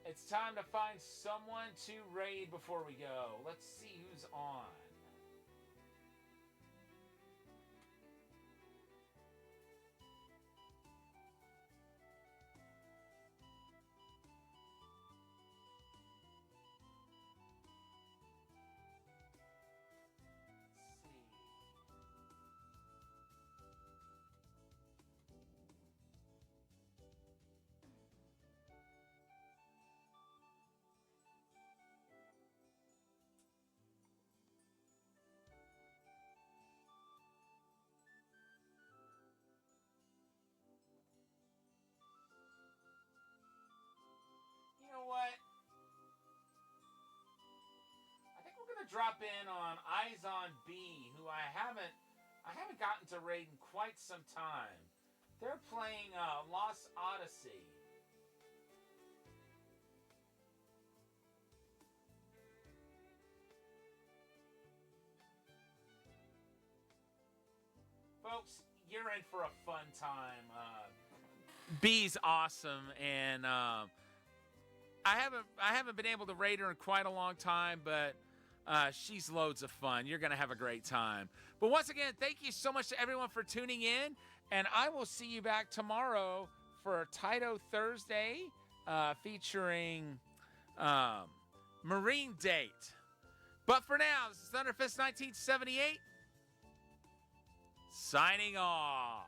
it's time to find someone to raid before we go. Let's see who's on. drop in on Eyes on B, who I haven't gotten to raid in quite some time. They're playing Lost Odyssey. Folks, you're in for a fun time. B's awesome, and I haven't been able to raid her in quite a long time, but she's loads of fun. You're gonna have a great time. But once again, thank you so much to everyone for tuning in, and I will see you back tomorrow for Taito Thursday, featuring Marine Date. But for now, this is Thunderfist 1978, signing off.